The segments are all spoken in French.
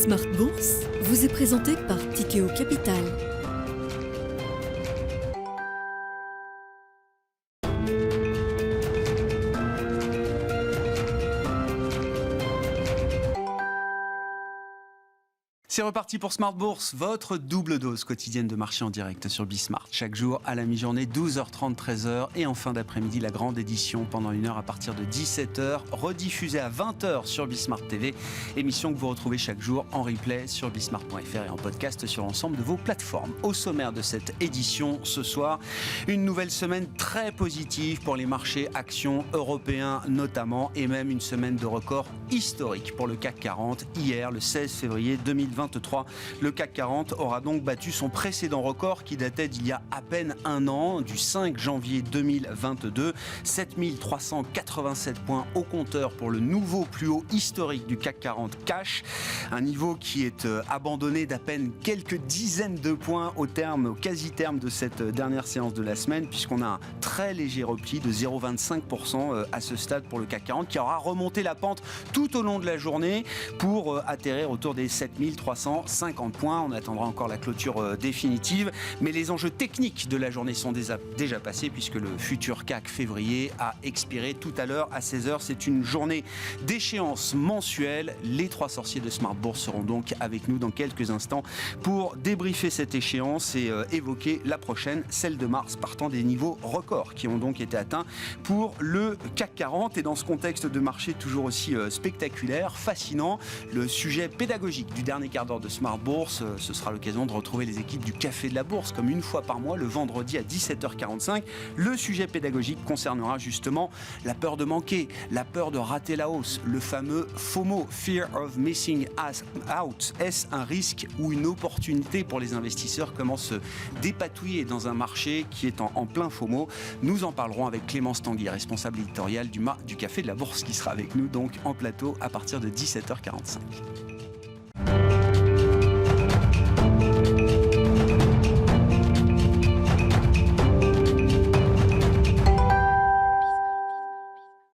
Smart Bourse vous est présenté par Tikeo Capital. C'est reparti pour Smart Bourse, votre double dose quotidienne de marché en direct sur Bismart. Chaque jour à la mi-journée, 12h30, 13h et en fin d'après-midi, la grande édition pendant une heure à partir de 17h, rediffusée à 20h sur Bismart TV. Émission que vous retrouvez chaque jour en replay sur bismart.fr et en podcast sur l'ensemble de vos plateformes. Au sommaire de cette édition ce soir, une nouvelle semaine très positive pour les marchés actions européens notamment et même une semaine de record historique pour le CAC 40. Hier, le 16 février 2023, le CAC 40 aura donc battu son précédent record qui datait d'il y a à peine un an, du 5 janvier 2022. 7387 points au compteur pour le nouveau plus haut historique du CAC 40 cash. Un niveau qui est abandonné d'à peine quelques dizaines de points au quasi-terme de cette dernière séance de la semaine, puisqu'on a un très léger repli de 0,25% à ce stade pour le CAC 40 qui aura remonté la pente tout au long de la journée pour atterrir autour des 7350 points. On attendra encore la clôture définitive, mais les enjeux techniques de la journée sont déjà passés puisque le futur CAC février a expiré tout à l'heure à 16h. C'est une journée d'échéance mensuelle. Les trois sorciers de Smart Bourse seront donc avec nous dans quelques instants pour débriefer cette échéance et évoquer la prochaine, celle de mars, partant des niveaux records qui ont donc été atteints pour le CAC 40. Et dans ce contexte de marché toujours aussi spectaculaire, fascinant, le sujet pédagogique du dernier quart d'heure de Smart Bourse, ce sera l'occasion de retrouver les équipes du Café de la Bourse comme une fois par mois, le vendredi à 17h45. Le sujet pédagogique concernera justement la peur de manquer, la peur de rater la hausse, le fameux FOMO, Fear of Missing Out. Est-ce un risque ou une opportunité pour les investisseurs? Comment se dépatouiller dans un marché qui est en plein FOMO? Nous en parlerons avec Clémence Tanguy, responsable éditoriale du Café de la Bourse, qui sera avec nous donc en plateau à partir de 17h45.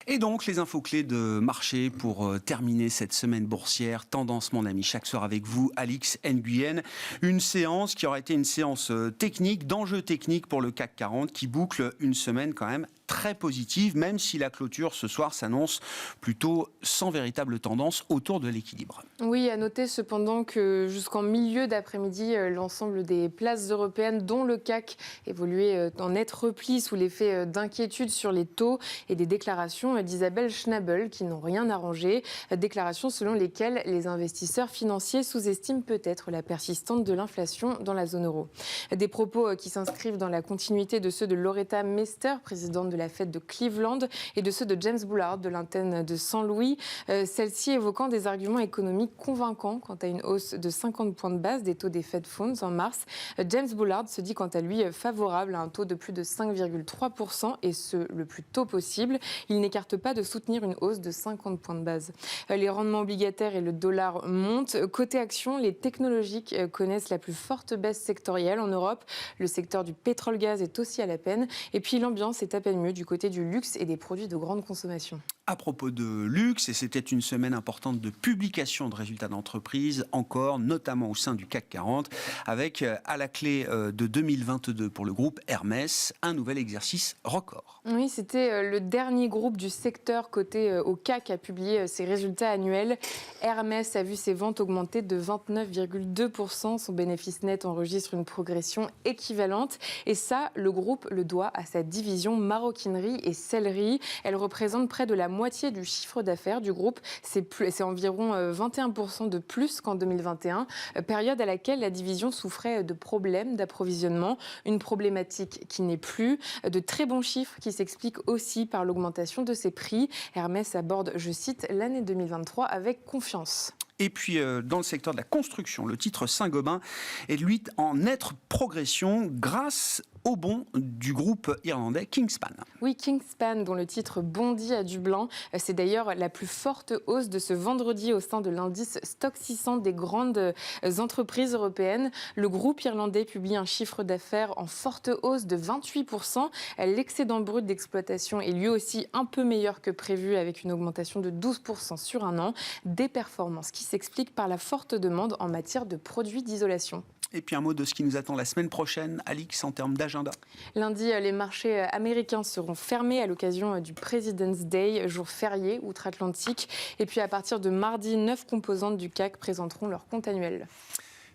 Et donc, les infos clés de marché pour terminer cette semaine boursière. Tendance, mon ami, chaque soir avec vous, Alix Nguyen. Une séance qui aura été une séance technique, d'enjeux techniques pour le CAC 40 qui boucle une semaine quand même très positive, même si la clôture ce soir s'annonce plutôt sans véritable tendance autour de l'équilibre. Oui, à noter cependant que jusqu'en milieu d'après-midi, l'ensemble des places européennes, dont le CAC, évoluait en net repli sous l'effet d'inquiétude sur les taux et des déclarations d'Isabelle Schnabel qui n'ont rien arrangé. Déclarations selon lesquelles les investisseurs financiers sous-estiment peut-être la persistance de l'inflation dans la zone euro. Des propos qui s'inscrivent dans la continuité de ceux de Loretta Mester, présidente de la Fed de Cleveland, et de ceux de James Bullard de l'antenne de Saint-Louis, celle-ci évoquant des arguments économiques convaincants quant à une hausse de 50 points de base des taux des Fed Funds en mars. James Bullard se dit quant à lui favorable à un taux de plus de 5,3% et ce, le plus tôt possible. Il n'écarte pas de soutenir une hausse de 50 points de base. Les rendements obligataires et le dollar montent. Côté action, les technologiques connaissent la plus forte baisse sectorielle en Europe. Le secteur du pétrole-gaz est aussi à la peine. Et puis l'ambiance est à peine mieux du côté du luxe et des produits de grande consommation. À propos de luxe, et c'était une semaine importante de publication de résultats d'entreprise, encore, notamment au sein du CAC 40, avec à la clé de 2022 pour le groupe Hermès, un nouvel exercice record. Oui, c'était le dernier groupe du secteur coté au CAC à publier ses résultats annuels. Hermès a vu ses ventes augmenter de 29,2%. Son bénéfice net enregistre une progression équivalente. Et ça, le groupe le doit à sa division maroquinerie et sellerie. Elle représente près de la moitié du chiffre d'affaires du groupe. C'est environ 21% de plus qu'en 2021, période à laquelle la division souffrait de problèmes d'approvisionnement. Une problématique qui n'est plus. De très bons chiffres qui s'expliquent aussi par l'augmentation de ses prix. Hermès aborde, je cite, l'année 2023 avec confiance. Et puis, dans le secteur de la construction, le titre Saint-Gobain est lui en nette progression grâce au bond du groupe irlandais Kingspan. Oui, Kingspan, dont le titre bondit à du blanc. C'est d'ailleurs la plus forte hausse de ce vendredi au sein de l'indice Stock 600 des grandes entreprises européennes. Le groupe irlandais publie un chiffre d'affaires en forte hausse de 28%. L'excédent brut d'exploitation est lui aussi un peu meilleur que prévu, avec une augmentation de 12% sur un an. Des performances qui s'expliquent par la forte demande en matière de produits d'isolation. Et puis un mot de ce qui nous attend la semaine prochaine, Alix, en termes d'agenda. Lundi, les marchés américains seront fermés à l'occasion du President's Day, jour férié outre-Atlantique. Et puis à partir de mardi, 9 composantes du CAC présenteront leur compte annuel.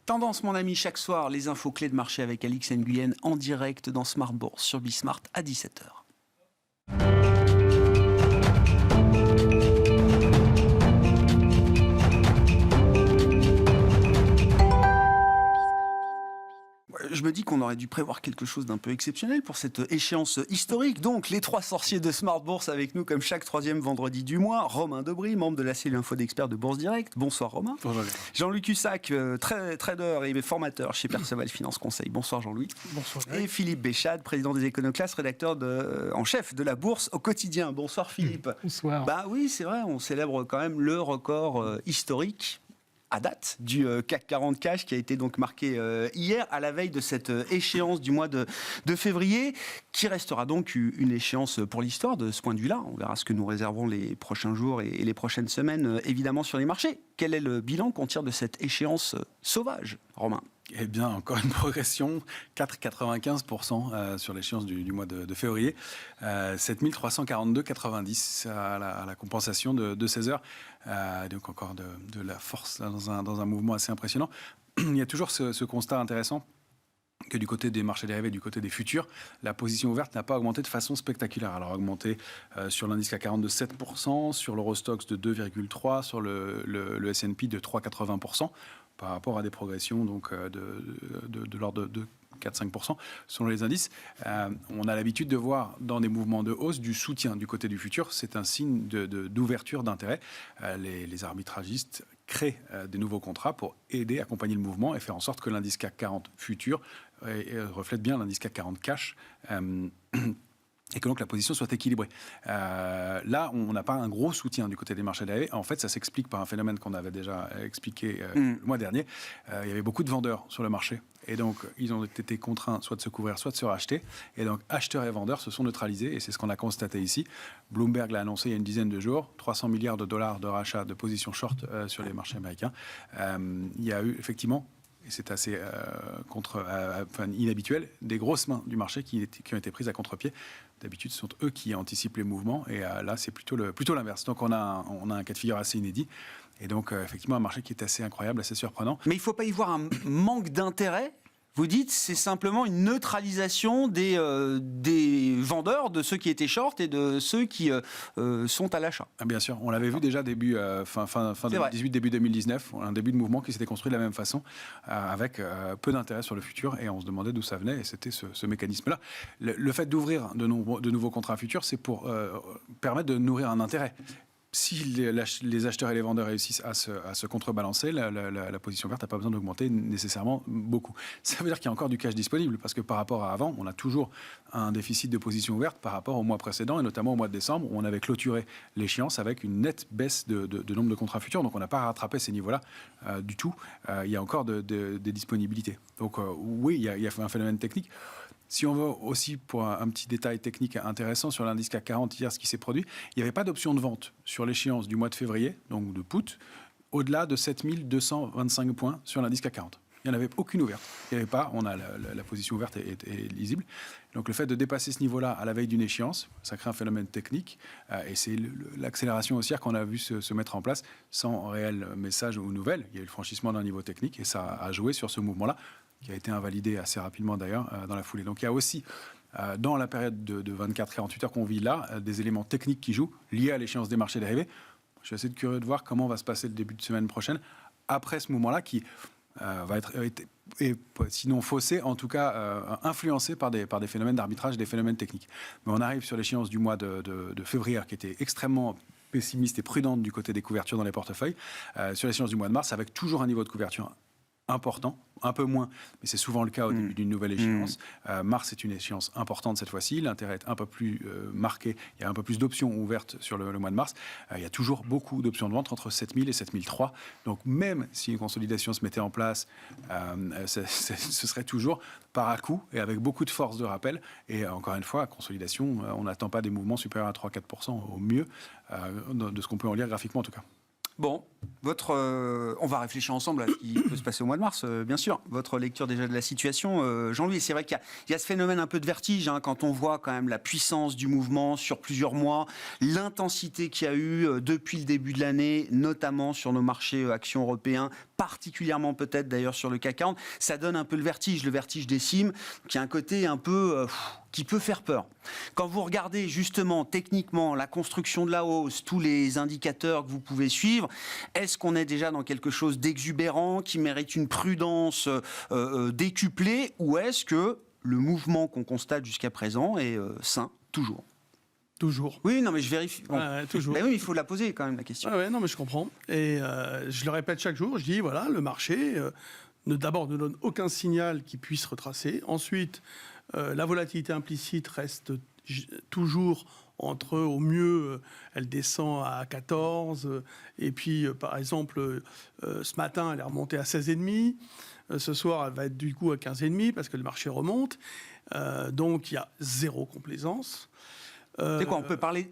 Tendance, mon ami, chaque soir, les infos clés de marché avec Alix Nguyen en direct dans Smart Bourse sur Bismart à 17h. Je me dis qu'on aurait dû prévoir quelque chose d'un peu exceptionnel pour cette échéance historique. Donc, les 3 sorciers de Smart Bourse avec nous, comme chaque 3e vendredi du mois. Romain Debry, membre de la cellule info d'experts de Bourse Direct. Bonsoir Romain. Bonjour. Jean-Louis Cussac, trader et formateur chez Perceval Finance Conseil. Bonsoir Jean-Louis. Bonsoir. Et Philippe Béchade, président des Éconoclasses, rédacteur en chef de la Bourse au quotidien. Bonsoir Philippe. Bonsoir. Bah oui, c'est vrai, on célèbre quand même le record historique à date du CAC 40 Cash qui a été donc marqué hier à la veille de cette échéance du mois de février, qui restera donc une échéance pour l'histoire de ce point de vue-là. On verra ce que nous réservons les prochains jours et les prochaines semaines, évidemment, sur les marchés. Quel est le bilan qu'on tire de cette échéance sauvage, Romain ? Eh bien, encore une progression, 4,95% sur l'échéance du mois de février, 7342,90 à la compensation de 16 heures. Donc encore de la force là, dans un mouvement assez impressionnant. Il y a toujours ce constat intéressant que du côté des marchés dérivés, du côté des futurs, la position ouverte n'a pas augmenté de façon spectaculaire. Elle a augmenté sur l'indice CAC 40 de 7%, sur l'Eurostoxx de 2,3%, sur le S&P de 3,80%, par rapport à des progressions donc, de l'ordre de 4-5% selon les indices. On a l'habitude de voir dans des mouvements de hausse du soutien du côté du futur. C'est un signe d'ouverture d'intérêt. Les arbitragistes créent des nouveaux contrats pour aider, accompagner le mouvement et faire en sorte que l'indice CAC 40 futur reflète bien l'indice CAC 40 cash. Et que donc la position soit équilibrée. Là, on n'a pas un gros soutien du côté des marchés dérivés. En fait, ça s'explique par un phénomène qu'on avait déjà expliqué le mois dernier. Il y avait beaucoup de vendeurs sur le marché. Et donc, ils ont été contraints soit de se couvrir, soit de se racheter. Et donc, acheteurs et vendeurs se sont neutralisés. Et c'est ce qu'on a constaté ici. Bloomberg l'a annoncé il y a une dizaine de jours. 300 milliards de dollars de rachat de positions short sur les marchés américains. Il y a eu effectivement... et c'est assez inhabituel, des grosses mains du marché qui ont été prises à contre-pied. D'habitude, ce sont eux qui anticipent les mouvements, et là, c'est plutôt l'inverse. Donc, on a un cas de figure assez inédit, et donc, effectivement, un marché qui est assez incroyable, assez surprenant. Mais il ne faut pas y voir un manque d'intérêt. Vous dites c'est simplement une neutralisation des vendeurs, de ceux qui étaient short et de ceux qui sont à l'achat. Bien sûr, on l'avait vu déjà début fin 2018, début 2019, un début de mouvement qui s'était construit de la même façon, avec peu d'intérêt sur le futur, et on se demandait d'où ça venait, et c'était ce mécanisme-là. Le fait d'ouvrir de nouveaux contrats futurs, c'est pour permettre de nourrir un intérêt. Si les acheteurs et les vendeurs réussissent à se contrebalancer, la position verte n'a pas besoin d'augmenter nécessairement beaucoup. Ça veut dire qu'il y a encore du cash disponible, parce que par rapport à avant, on a toujours un déficit de position ouverte par rapport au mois précédent, et notamment au mois de décembre, où on avait clôturé l'échéance avec une nette baisse de nombre de contrats futurs. Donc on n'a pas rattrapé ces niveaux-là du tout. Il y a encore des disponibilités. Donc oui, il y a un phénomène technique. Si on veut aussi, pour un petit détail technique intéressant sur l'indice CAC 40, hier, ce qui s'est produit, il n'y avait pas d'option de vente sur l'échéance du mois de février, donc de put, au-delà de 7225 points sur l'indice CAC 40. Il n'y en avait aucune ouverte. Il n'y avait pas, on a la position ouverte est lisible. Donc le fait de dépasser ce niveau-là à la veille d'une échéance, ça crée un phénomène technique, et c'est l'accélération haussière qu'on a vu se mettre en place sans réel message ou nouvelle. Il y a eu le franchissement d'un niveau technique, et ça a joué sur ce mouvement-là, qui a été invalidé assez rapidement d'ailleurs dans la foulée. Donc il y a aussi, dans la période de 24-48 heures qu'on vit là, des éléments techniques qui jouent, liés à l'échéance des marchés dérivés. Je suis assez curieux de voir comment va se passer le début de semaine prochaine, après ce moment-là qui va être, sinon faussé, en tout cas influencé par des phénomènes d'arbitrage, des phénomènes techniques. Mais on arrive sur l'échéance du mois de février, qui était extrêmement pessimiste et prudente du côté des couvertures dans les portefeuilles, sur l'échéance du mois de mars, avec toujours un niveau de couverture important, un peu moins, mais c'est souvent le cas au début d'une nouvelle échéance. Mars est une échéance importante cette fois-ci, l'intérêt est un peu plus marqué, il y a un peu plus d'options ouvertes sur le mois de mars. Il y a toujours beaucoup d'options de vente entre 7000 et 7003, donc même si une consolidation se mettait en place, ce serait toujours par à-coup et avec beaucoup de force de rappel. Et encore une fois, consolidation, on n'attend pas des mouvements supérieurs à 3-4% au mieux, de ce qu'on peut en lire graphiquement en tout cas. Bon, on va réfléchir ensemble à ce qui peut se passer au mois de mars, bien sûr. Votre lecture déjà de la situation, Jean-Louis, c'est vrai qu'il y a ce phénomène un peu de vertige quand on voit quand même la puissance du mouvement sur plusieurs mois, l'intensité qu'il y a eu depuis le début de l'année, notamment sur nos marchés actions européens, particulièrement peut-être d'ailleurs sur le CAC 40. Ça donne un peu le vertige des cimes, qui a un côté un peu... qui peut faire peur. Quand vous regardez justement techniquement la construction de la hausse, tous les indicateurs que vous pouvez suivre, est-ce qu'on est déjà dans quelque chose d'exubérant qui mérite une prudence décuplée, ou est-ce que le mouvement qu'on constate jusqu'à présent est sain, toujours ? Toujours. Oui, non, mais je vérifie. Bon. Toujours. Mais oui, il faut la poser quand même, la question. Non, mais je comprends. Et je le répète chaque jour, je dis, voilà, le marché, d'abord, ne donne aucun signal qui puisse retracer. Ensuite, la volatilité implicite reste toujours entre, au mieux, elle descend à 14, et puis, par exemple, ce matin, elle est remontée à 16,5. Ce soir, elle va être du coup à 15,5 parce que le marché remonte. Donc, il y a zéro complaisance. C'est quoi, on peut parler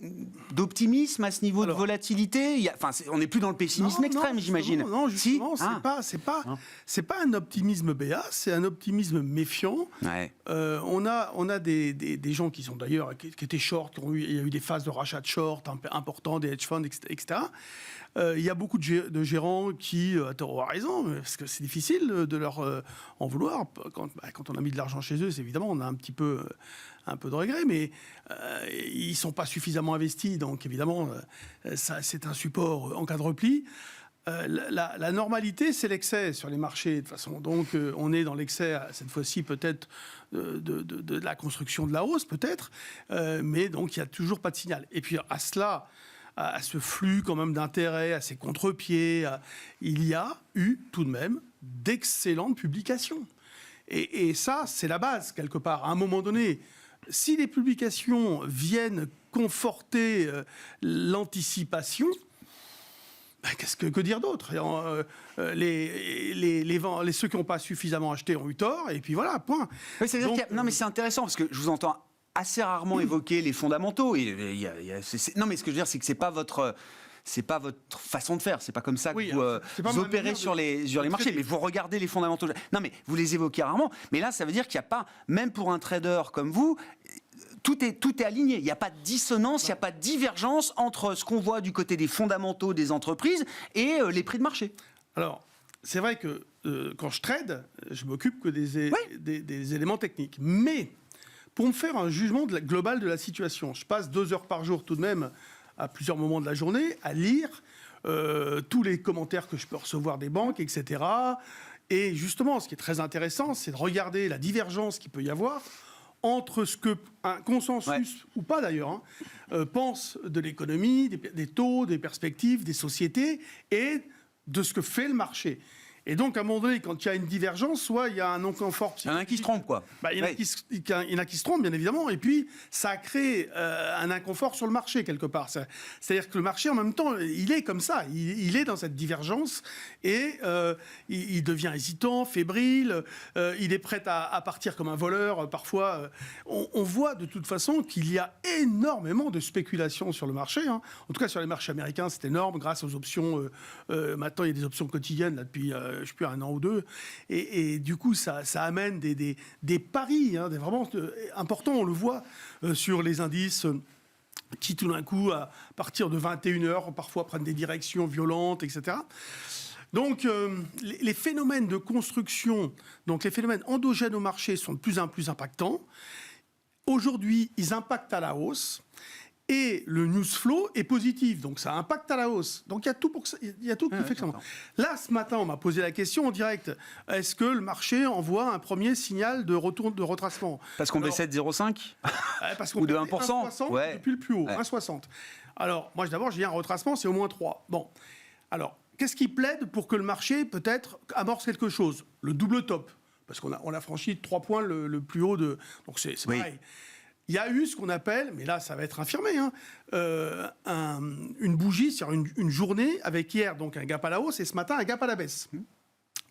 d'optimisme à ce niveau de volatilité ? On n'est plus dans le pessimisme extrême, j'imagine. Non, justement, c'est pas un optimisme béat, c'est un optimisme méfiant. Ouais. On a des gens qui sont d'ailleurs qui étaient short, il y a eu des phases de rachat de short importants, des hedge funds, etc. Il y a beaucoup de gérants qui, à tort ou à raison, parce que c'est difficile de leur en vouloir. Quand on a mis de l'argent chez eux, c'est évidemment, on a un peu de regret, mais ils ne sont pas suffisamment investis. Donc, évidemment, ça, c'est un support en cas de repli. La normalité, c'est l'excès sur les marchés, de toute façon. Donc, on est dans l'excès, cette fois-ci, peut-être, de la construction de la hausse, peut-être. Mais donc, il n'y a toujours pas de signal. Et puis, à cela... à ce flux quand même d'intérêt, à ces contre-pieds, il y a eu tout de même d'excellentes publications. Et ça, c'est la base, quelque part. À un moment donné, si les publications viennent conforter l'anticipation, que dire d'autre ? Ceux qui n'ont pas suffisamment acheté ont eu tort, et puis voilà, point. Oui, non, mais c'est intéressant, parce que je vous entends assez rarement évoquer les fondamentaux. Non, mais ce que je veux dire, c'est que c'est pas votre façon de faire. C'est pas comme ça que vous opérez sur les marchés. Mais vous regardez les fondamentaux. Non, mais vous les évoquez rarement. Mais là, ça veut dire qu'il n'y a pas, même pour un trader comme vous, tout est aligné. Il n'y a pas de dissonance, il n'y a pas de divergence entre ce qu'on voit du côté des fondamentaux des entreprises et les prix de marché. Alors, c'est vrai que quand je trade, je m'occupe que des éléments techniques. Mais pour me faire un jugement global de la situation, je passe 2 heures par jour tout de même, à plusieurs moments de la journée, à lire tous les commentaires que je peux recevoir des banques, etc. Et justement, ce qui est très intéressant, c'est de regarder la divergence qu'il peut y avoir entre ce qu'un consensus, ou pas d'ailleurs, pense de l'économie, des taux, des perspectives, des sociétés, et de ce que fait le marché. Et donc, à un moment donné, quand il y a une divergence, soit il y a un non-confort psychologique. Il y en a qui se trompent, quoi. Il y en a qui se trompent, bien évidemment. Et puis, ça crée un inconfort sur le marché, quelque part. C'est-à-dire que le marché, en même temps, il est comme ça. Il est dans cette divergence. Et il devient hésitant, fébrile. Il est prêt à partir comme un voleur. Parfois, on voit de toute façon qu'il y a énormément de spéculation sur le marché. En tout cas, sur les marchés américains, c'est énorme grâce aux options. Maintenant, il y a des options quotidiennes là, depuis... je ne sais plus, 1 an ou 2, et du coup, ça amène des paris vraiment importants, on le voit sur les indices qui, tout d'un coup, à partir de 21h, parfois prennent des directions violentes, etc. Donc, les phénomènes de construction, donc les phénomènes endogènes au marché sont de plus en plus impactants. Aujourd'hui, ils impactent à la hausse. Et le news flow est positif, donc ça impacte à la hausse. Donc il y a tout qui fait que ça. Là, ce matin, on m'a posé la question en direct. Est-ce que le marché envoie un premier signal de retour de retracement ? Parce qu'on baissait de 0,5 ou de 1%, depuis le plus haut, 1,60. Alors, moi, d'abord, j'ai un retracement, c'est au moins 3. Bon, alors, qu'est-ce qui plaide pour que le marché, peut-être, amorce quelque chose ? Le double top. Parce qu'on a franchi 3 points le plus haut de... Donc c'est pareil. Il y a eu ce qu'on appelle, mais là ça va être infirmé, une bougie, c'est-à-dire une journée avec hier donc un gap à la hausse et ce matin un gap à la baisse.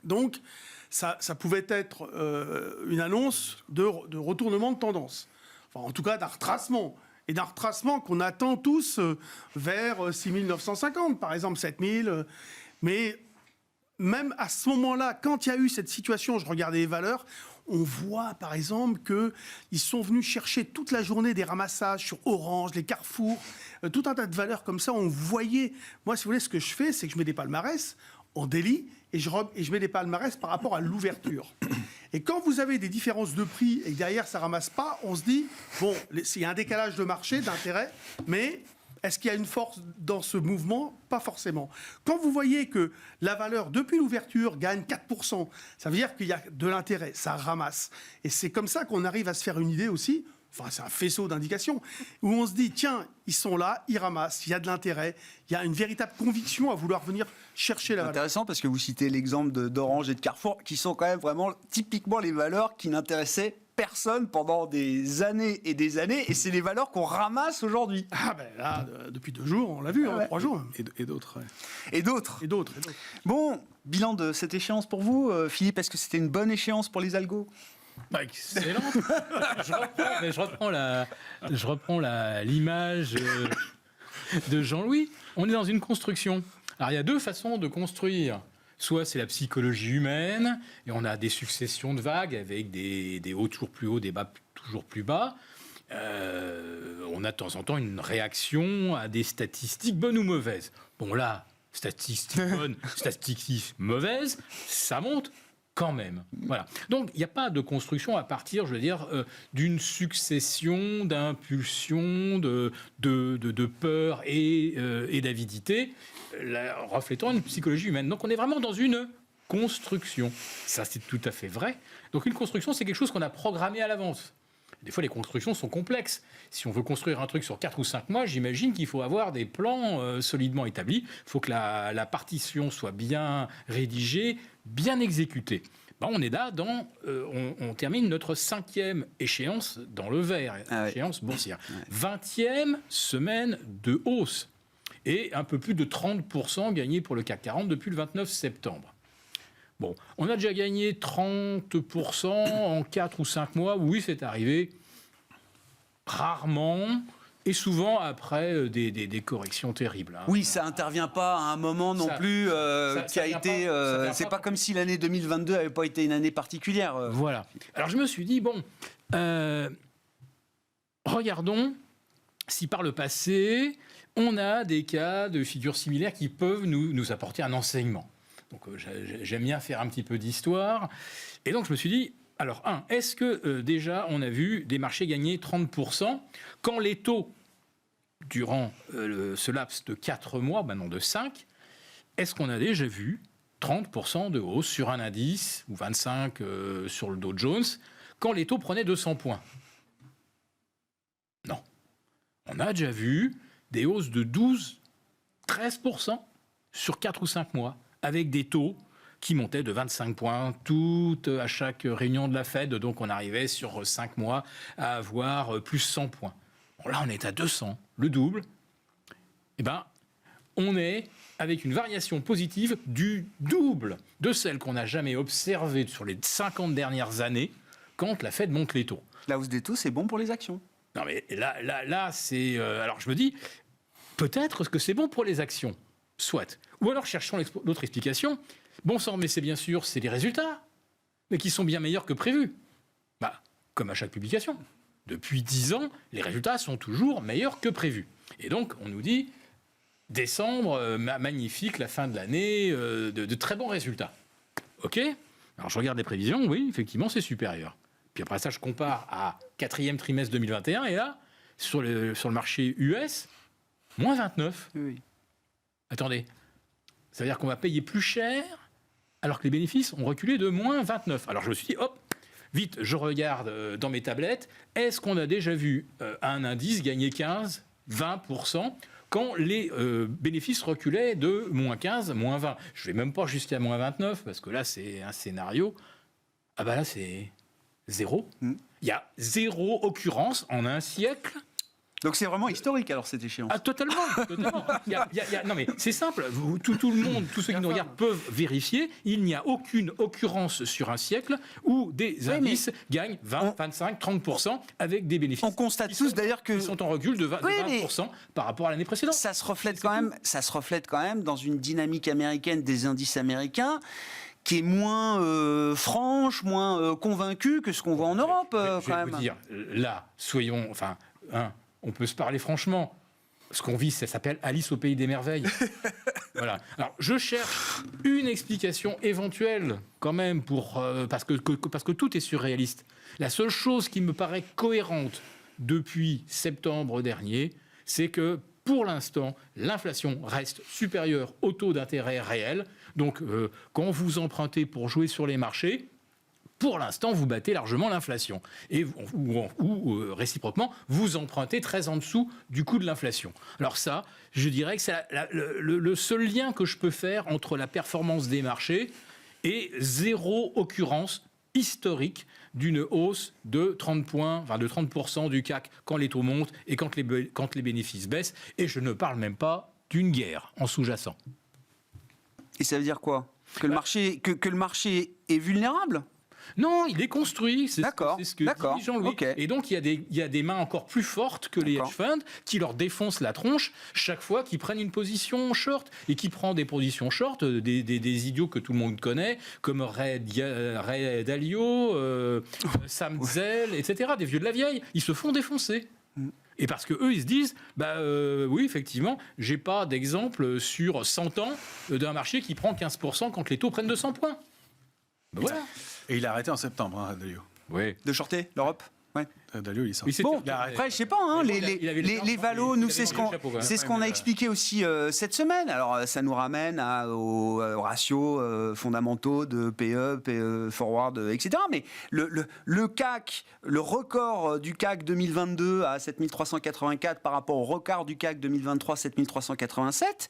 Donc ça pouvait être une annonce de retournement de tendance. Enfin, en tout cas d'un retracement. Et d'un retracement qu'on attend tous vers 6950, par exemple 7000. Mais même à ce moment-là, quand il y a eu cette situation, je regardais les valeurs, on voit par exemple qu'ils sont venus chercher toute la journée des ramassages sur Orange, les Carrefour, tout un tas de valeurs comme ça. On voyait, moi si vous voulez, ce que je fais, c'est que je mets des palmarès en daily et je mets des palmarès par rapport à l'ouverture. Et quand vous avez des différences de prix et que derrière ça ramasse pas, on se dit, bon, il y a un décalage de marché, d'intérêt, mais est-ce qu'il y a une force dans ce mouvement ? Pas forcément. Quand vous voyez que la valeur, depuis l'ouverture, gagne 4%, ça veut dire qu'il y a de l'intérêt, ça ramasse. Et c'est comme ça qu'on arrive à se faire une idée aussi, enfin c'est un faisceau d'indications, où on se dit, tiens, ils sont là, ils ramassent, il y a de l'intérêt, il y a une véritable conviction à vouloir venir chercher la valeur. Intéressant parce que vous citez l'exemple d'Orange et de Carrefour, qui sont quand même vraiment typiquement les valeurs qui n'intéressaient personne pendant des années, et c'est les valeurs qu'on ramasse aujourd'hui. Ah ben là, depuis 2 jours, on l'a vu, 3 jours. Et d'autres. Ouais. Et d'autres. Bon, bilan de cette échéance pour vous, Philippe, est-ce que c'était une bonne échéance pour les algos ? Excellent. Je reprends l'image de Jean-Louis. On est dans une construction. Alors il y a 2 façons de construire. Soit c'est la psychologie humaine, et on a des successions de vagues avec des hauts toujours plus hauts, des bas toujours plus bas. On a de temps en temps une réaction à des statistiques bonnes ou mauvaises. Bon là, statistiques bonnes, statistiques mauvaises, ça monte quand même. Voilà. Donc il n'y a pas de construction à partir, je veux dire, d'une succession d'impulsions, de peur et d'avidité, reflétant une psychologie humaine. Donc on est vraiment dans une construction. Ça, c'est tout à fait vrai. Donc une construction, c'est quelque chose qu'on a programmé à l'avance. Des fois, les constructions sont complexes. Si on veut construire un truc sur 4 ou 5 mois, j'imagine qu'il faut avoir des plans solidement établis. Il faut que la partition soit bien rédigée, bien exécutée. On est là, on termine notre 5e échéance dans le vert, échéance boursière. 20e semaine de hausse. Et un peu plus de 30% gagné pour le CAC 40 depuis le 29 septembre. Bon, on a déjà gagné 30% en 4 ou 5 mois. Oui, c'est arrivé rarement et souvent après des corrections terribles. Oui, ça n'intervient pas à un moment non plus qui a été... c'est pas comme si l'année 2022 n'avait pas été une année particulière. Voilà. Alors je me suis dit, regardons si par le passé... on a des cas de figures similaires qui peuvent nous apporter un enseignement. Donc j'aime bien faire un petit peu d'histoire. Et donc je me suis dit, alors est-ce que déjà on a vu des marchés gagner 30% quand les taux, durant ce laps de 4 mois, non de 5, est-ce qu'on a déjà vu 30% de hausse sur un indice, ou 25% sur le Dow Jones, quand les taux prenaient 200 points ? Non. On a déjà vu des hausses de 12-13% sur 4 ou 5 mois, avec des taux qui montaient de 25 points à chaque réunion de la Fed. Donc on arrivait sur 5 mois à avoir plus 100 points. Bon, là, on est à 200, le double. On est avec une variation positive du double de celle qu'on n'a jamais observée sur les 50 dernières années quand la Fed monte les taux. La hausse des taux, c'est bon pour les actions. Non, mais là c'est... alors, je me dis, peut-être que c'est bon pour les actions. Soit. Ou alors, cherchons l'autre explication. Bon sang, mais c'est bien sûr, c'est les résultats, mais qui sont bien meilleurs que prévu. Comme à chaque publication. Depuis 10 ans, les résultats sont toujours meilleurs que prévu. Et donc, on nous dit, décembre, magnifique, la fin de l'année, de très bons résultats. OK ? Alors, je regarde les prévisions, oui, effectivement, c'est supérieur. Puis après ça, je compare à 4e trimestre 2021, et là, sur le marché US, moins 29. Oui. Attendez, ça veut dire qu'on va payer plus cher, alors que les bénéfices ont reculé de moins 29. Alors je me suis dit, hop, vite, je regarde dans mes tablettes, est-ce qu'on a déjà vu un indice gagner 15, 20% quand les bénéfices reculaient de moins 15, moins 20. Je ne vais même pas jusqu'à moins 29, parce que là, c'est un scénario. Ah ben là, c'est zéro. Il y a zéro occurrence en un siècle. Donc c'est vraiment historique alors cette échéance. Ah, totalement. Non mais c'est simple, tout le monde, tous ceux qui nous regardent peuvent vérifier, il n'y a aucune occurrence sur un siècle où des indices gagnent 20, 25, 30% avec des bénéfices. On constate tous d'ailleurs que... Ils sont en recul de 20% par rapport à l'année précédente. Ça se reflète quand même dans une dynamique américaine des indices américains qui est moins franche, moins convaincue que ce qu'on voit en Europe. Je vais vous dire, là, on peut se parler franchement. Ce qu'on vit, ça s'appelle Alice au pays des merveilles. Voilà. Alors, je cherche une explication éventuelle, quand même, parce que tout est surréaliste. La seule chose qui me paraît cohérente depuis septembre dernier, c'est que, pour l'instant, l'inflation reste supérieure au taux d'intérêt réel. Donc, quand vous empruntez pour jouer sur les marchés, pour l'instant, vous battez largement l'inflation. Ou réciproquement, vous empruntez très en dessous du coût de l'inflation. Alors ça, je dirais que c'est le seul lien que je peux faire entre la performance des marchés et zéro occurrence historique d'une hausse de 30% du CAC quand les taux montent et quand les bénéfices baissent. Et je ne parle même pas d'une guerre en sous-jacent. Et ça veut dire quoi ? Que le marché est vulnérable ? Non, il est construit, c'est ce que dit Jean-Louis. Okay. Et donc, il y a des mains encore plus fortes que les hedge funds qui leur défoncent la tronche chaque fois qu'ils prennent une position short. Et qui prend des positions short, des idiots que tout le monde connaît, comme Ray Dalio, Sam Zell, etc., des vieux de la vieille. Ils se font défoncer. Et parce qu'eux, ils se disent, oui, effectivement, j'ai pas d'exemple sur 100 ans d'un marché qui prend 15% quand les taux prennent 200 points. Ben voilà. Et il a arrêté en septembre, Dalio. Oui. De shorter l'Europe ? Ouais. Dalio, il sort. Bon, après, je sais pas, les valos, nous, c'est ce qu'on a expliqué aussi cette semaine. Alors, ça nous ramène aux ratios fondamentaux de PE, forward, etc. Mais le CAC, le record du CAC 2022 à 7384 par rapport au record du CAC 2023, 7387,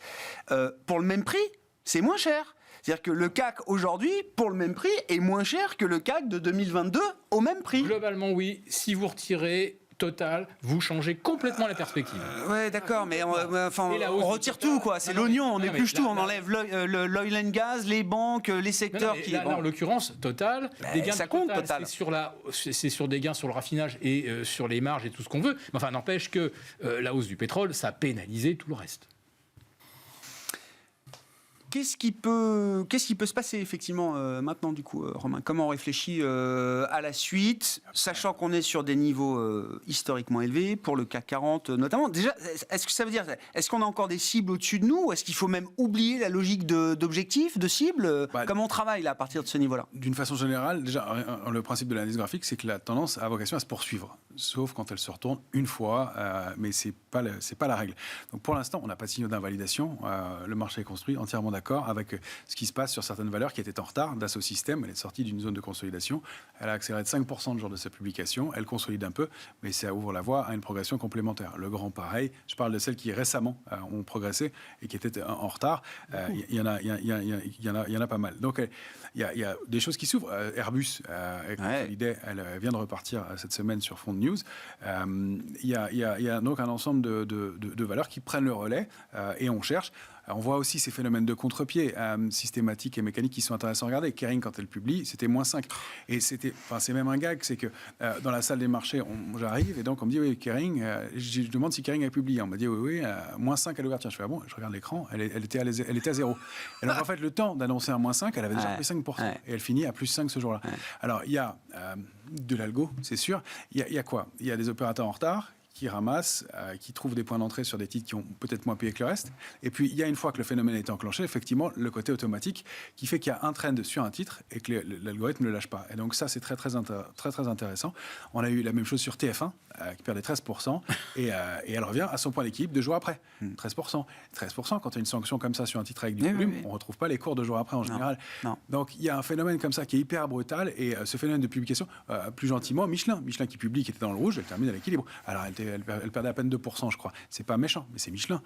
pour le même prix, c'est moins cher. C'est-à-dire que le CAC aujourd'hui, pour le même prix, est moins cher que le CAC de 2022 au même prix. Globalement, oui. Si vous retirez Total, vous changez complètement la perspective. Ouais, d'accord, mais on retire tout, quoi. C'est l'oignon, on épluche tout. On enlève l'oil and gas, les banques, les secteurs qui... Là, en l'occurrence, Total, des gains ça compte, Total. C'est sur des gains sur le raffinage et sur les marges et tout ce qu'on veut. Mais enfin, n'empêche que la hausse du pétrole, ça a pénalisé tout le reste. Qu'est-ce qui peut se passer effectivement maintenant du coup, Romain ? Comment on réfléchit à la suite, sachant qu'on est sur des niveaux historiquement élevés pour le CAC 40 notamment. Déjà, est-ce que ça veut dire, est-ce qu'on a encore des cibles au-dessus de nous, ou est-ce qu'il faut même oublier la logique d'objectifs, de cibles ? Comment on travaille là à partir de ce niveau-là ? D'une façon générale, déjà, le principe de l'analyse graphique, c'est que la tendance a vocation à se poursuivre, sauf quand elle se retourne une fois, mais c'est pas la règle. Donc pour l'instant, on n'a pas de signaux d'invalidation. Le marché est construit entièrement d'accord avec ce qui se passe sur certaines valeurs qui étaient en retard. Dassault Systèmes, elle est sortie d'une zone de consolidation. Elle a accéléré de 5% le jour de sa publication. Elle consolide un peu, mais ça ouvre la voie à une progression complémentaire. Le grand, pareil. Je parle de celles qui récemment ont progressé et qui étaient en retard. Il y en a pas mal. Donc il y a des choses qui s'ouvrent. Airbus, l'idée, elle vient de repartir cette semaine sur Fond News. Il y a donc un ensemble de valeurs qui prennent le relais et on cherche. On voit aussi ces phénomènes de contre-pied systématiques et mécaniques qui sont intéressants à regarder. Kering, quand elle publie, c'était -5. Et c'est même un gag, c'est que dans la salle des marchés, j'arrive et donc on me dit oui, Kering, je demande si Kering a publié. On m'a dit oui, -5 à l'ouverture. Je fais bon, je regarde l'écran, elle était à 0. Et donc en fait, le temps d'annoncer un -5, elle avait déjà pris 5%. Et elle finit à +5 ce jour-là. Alors il y a de l'algo, c'est sûr. Il y a quoi ? Il y a des opérateurs en retard qui ramassent, qui trouvent des points d'entrée sur des titres qui ont peut-être moins payé que le reste. Et puis, il y a une fois que le phénomène est enclenché, effectivement, le côté automatique qui fait qu'il y a un trend sur un titre et que l'algorithme ne le lâche pas. Et donc ça, c'est très, très intéressant. On a eu la même chose sur TF1, qui perdait 13%, et elle revient à son point d'équilibre 2 jours après. 13%. 13%, quand il y a une sanction comme ça sur un titre avec du volume, on ne retrouve pas les cours 2 jours après en général. Non. Donc, il y a un phénomène comme ça qui est hyper brutal, et ce phénomène de publication, plus gentiment, Michelin qui publie, qui était dans le rouge, elle termine à l'équilibre. Alors, elle elle perdait à peine 2%, je crois. C'est pas méchant, mais c'est Michelin.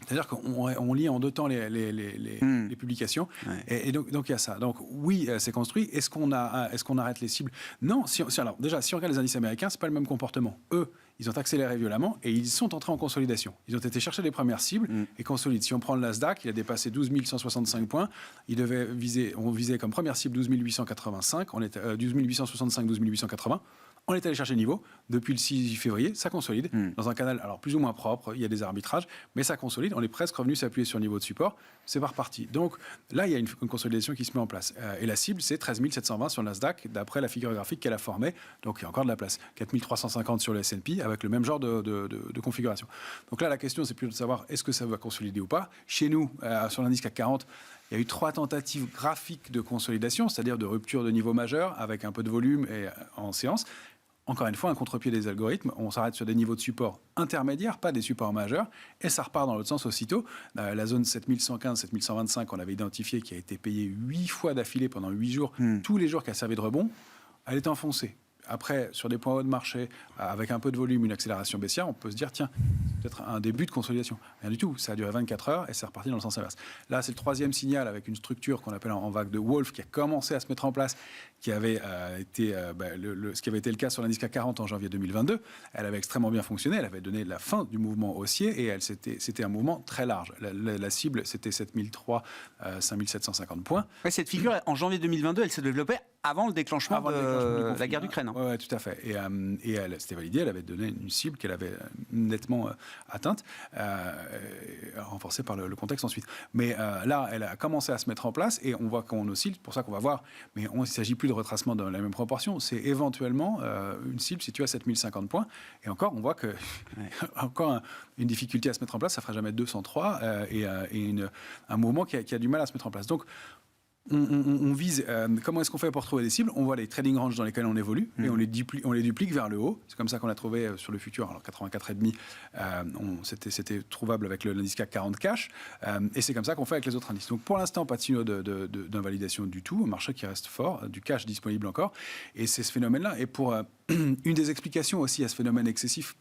C'est-à-dire qu'on lit en 2 temps les publications, et donc il y a ça. Donc oui, c'est construit. Est-ce qu'on arrête les cibles? Non. Alors déjà, si on regarde les indices américains, c'est pas le même comportement. Eux, ils ont accéléré violemment et ils sont entrés en consolidation. Ils ont été chercher les premières cibles et consolident. Si on prend le Nasdaq, il a dépassé 12 165 points. On visait comme première cible 12 885, 12 865, 12 880. On est allé chercher le niveau. Depuis le 6 février, ça consolide dans un canal alors plus ou moins propre. Il y a des arbitrages, mais ça consolide. On est presque revenu s'appuyer sur le niveau de support. C'est pas reparti. Donc là, il y a une consolidation qui se met en place. Et la cible, c'est 13 720 sur le Nasdaq, d'après la figure graphique qu'elle a formée. Donc il y a encore de la place. 4 350 sur le S&P, avec le même genre de configuration. Donc là, la question, c'est plutôt de savoir est-ce que ça va consolider ou pas. Chez nous, sur l'indice CAC 40, il y a eu 3 tentatives graphiques de consolidation, c'est-à-dire de rupture de niveau majeur, avec un peu de volume et en séance. Encore une fois, un contre-pied des algorithmes. On s'arrête sur des niveaux de support intermédiaires, pas des supports majeurs, et ça repart dans l'autre sens aussitôt. La zone 7115, 7125 qu'on avait identifiée, qui a été payée 8 fois d'affilée pendant 8 jours, tous les jours qui a servi de rebond, elle est enfoncée. Après, sur des points hauts de marché, avec un peu de volume, une accélération baissière, on peut se dire, tiens, c'est peut-être un début de consolidation. Rien du tout. Ça a duré 24 heures et c'est reparti dans le sens inverse. Là, c'est le 3e signal avec une structure qu'on appelle en vague de Wolf qui a commencé à se mettre en place, qui avait été ce qui avait été le cas sur l'indice CAC 40 en janvier 2022. Elle avait extrêmement bien fonctionné. Elle avait donné la fin du mouvement haussier et c'était un mouvement très large. La cible, c'était 7003, 5750 points. Ouais, cette figure, en janvier 2022, elle s'est développée avant le déclenchement de la guerre d'Ukraine. Oui, tout à fait. Et elle s'était validée, elle avait donné une cible qu'elle avait nettement atteinte, renforcée par le contexte ensuite. Mais là, elle a commencé à se mettre en place et on voit qu'on oscille, c'est pour ça qu'on va voir, mais il ne s'agit plus de retracement dans la même proportion, c'est éventuellement une cible située à 7050 points. Et encore, on voit que encore une difficulté à se mettre en place, ça ne fera jamais 203 et un mouvement qui a du mal à se mettre en place. Donc, on vise, comment est-ce qu'on fait pour trouver des cibles? On voit les trading ranges dans lesquels on évolue et on les duplique vers le haut. C'est comme ça qu'on a trouvé sur le futur. Alors 84,5, c'était trouvable avec l'indice CAC 40 cash et c'est comme ça qu'on fait avec les autres indices. Donc pour l'instant, pas de signaux d'invalidation du tout. Un marché qui reste fort, du cash disponible encore. Et c'est ce phénomène-là. Et pour une des explications aussi à ce phénomène excessif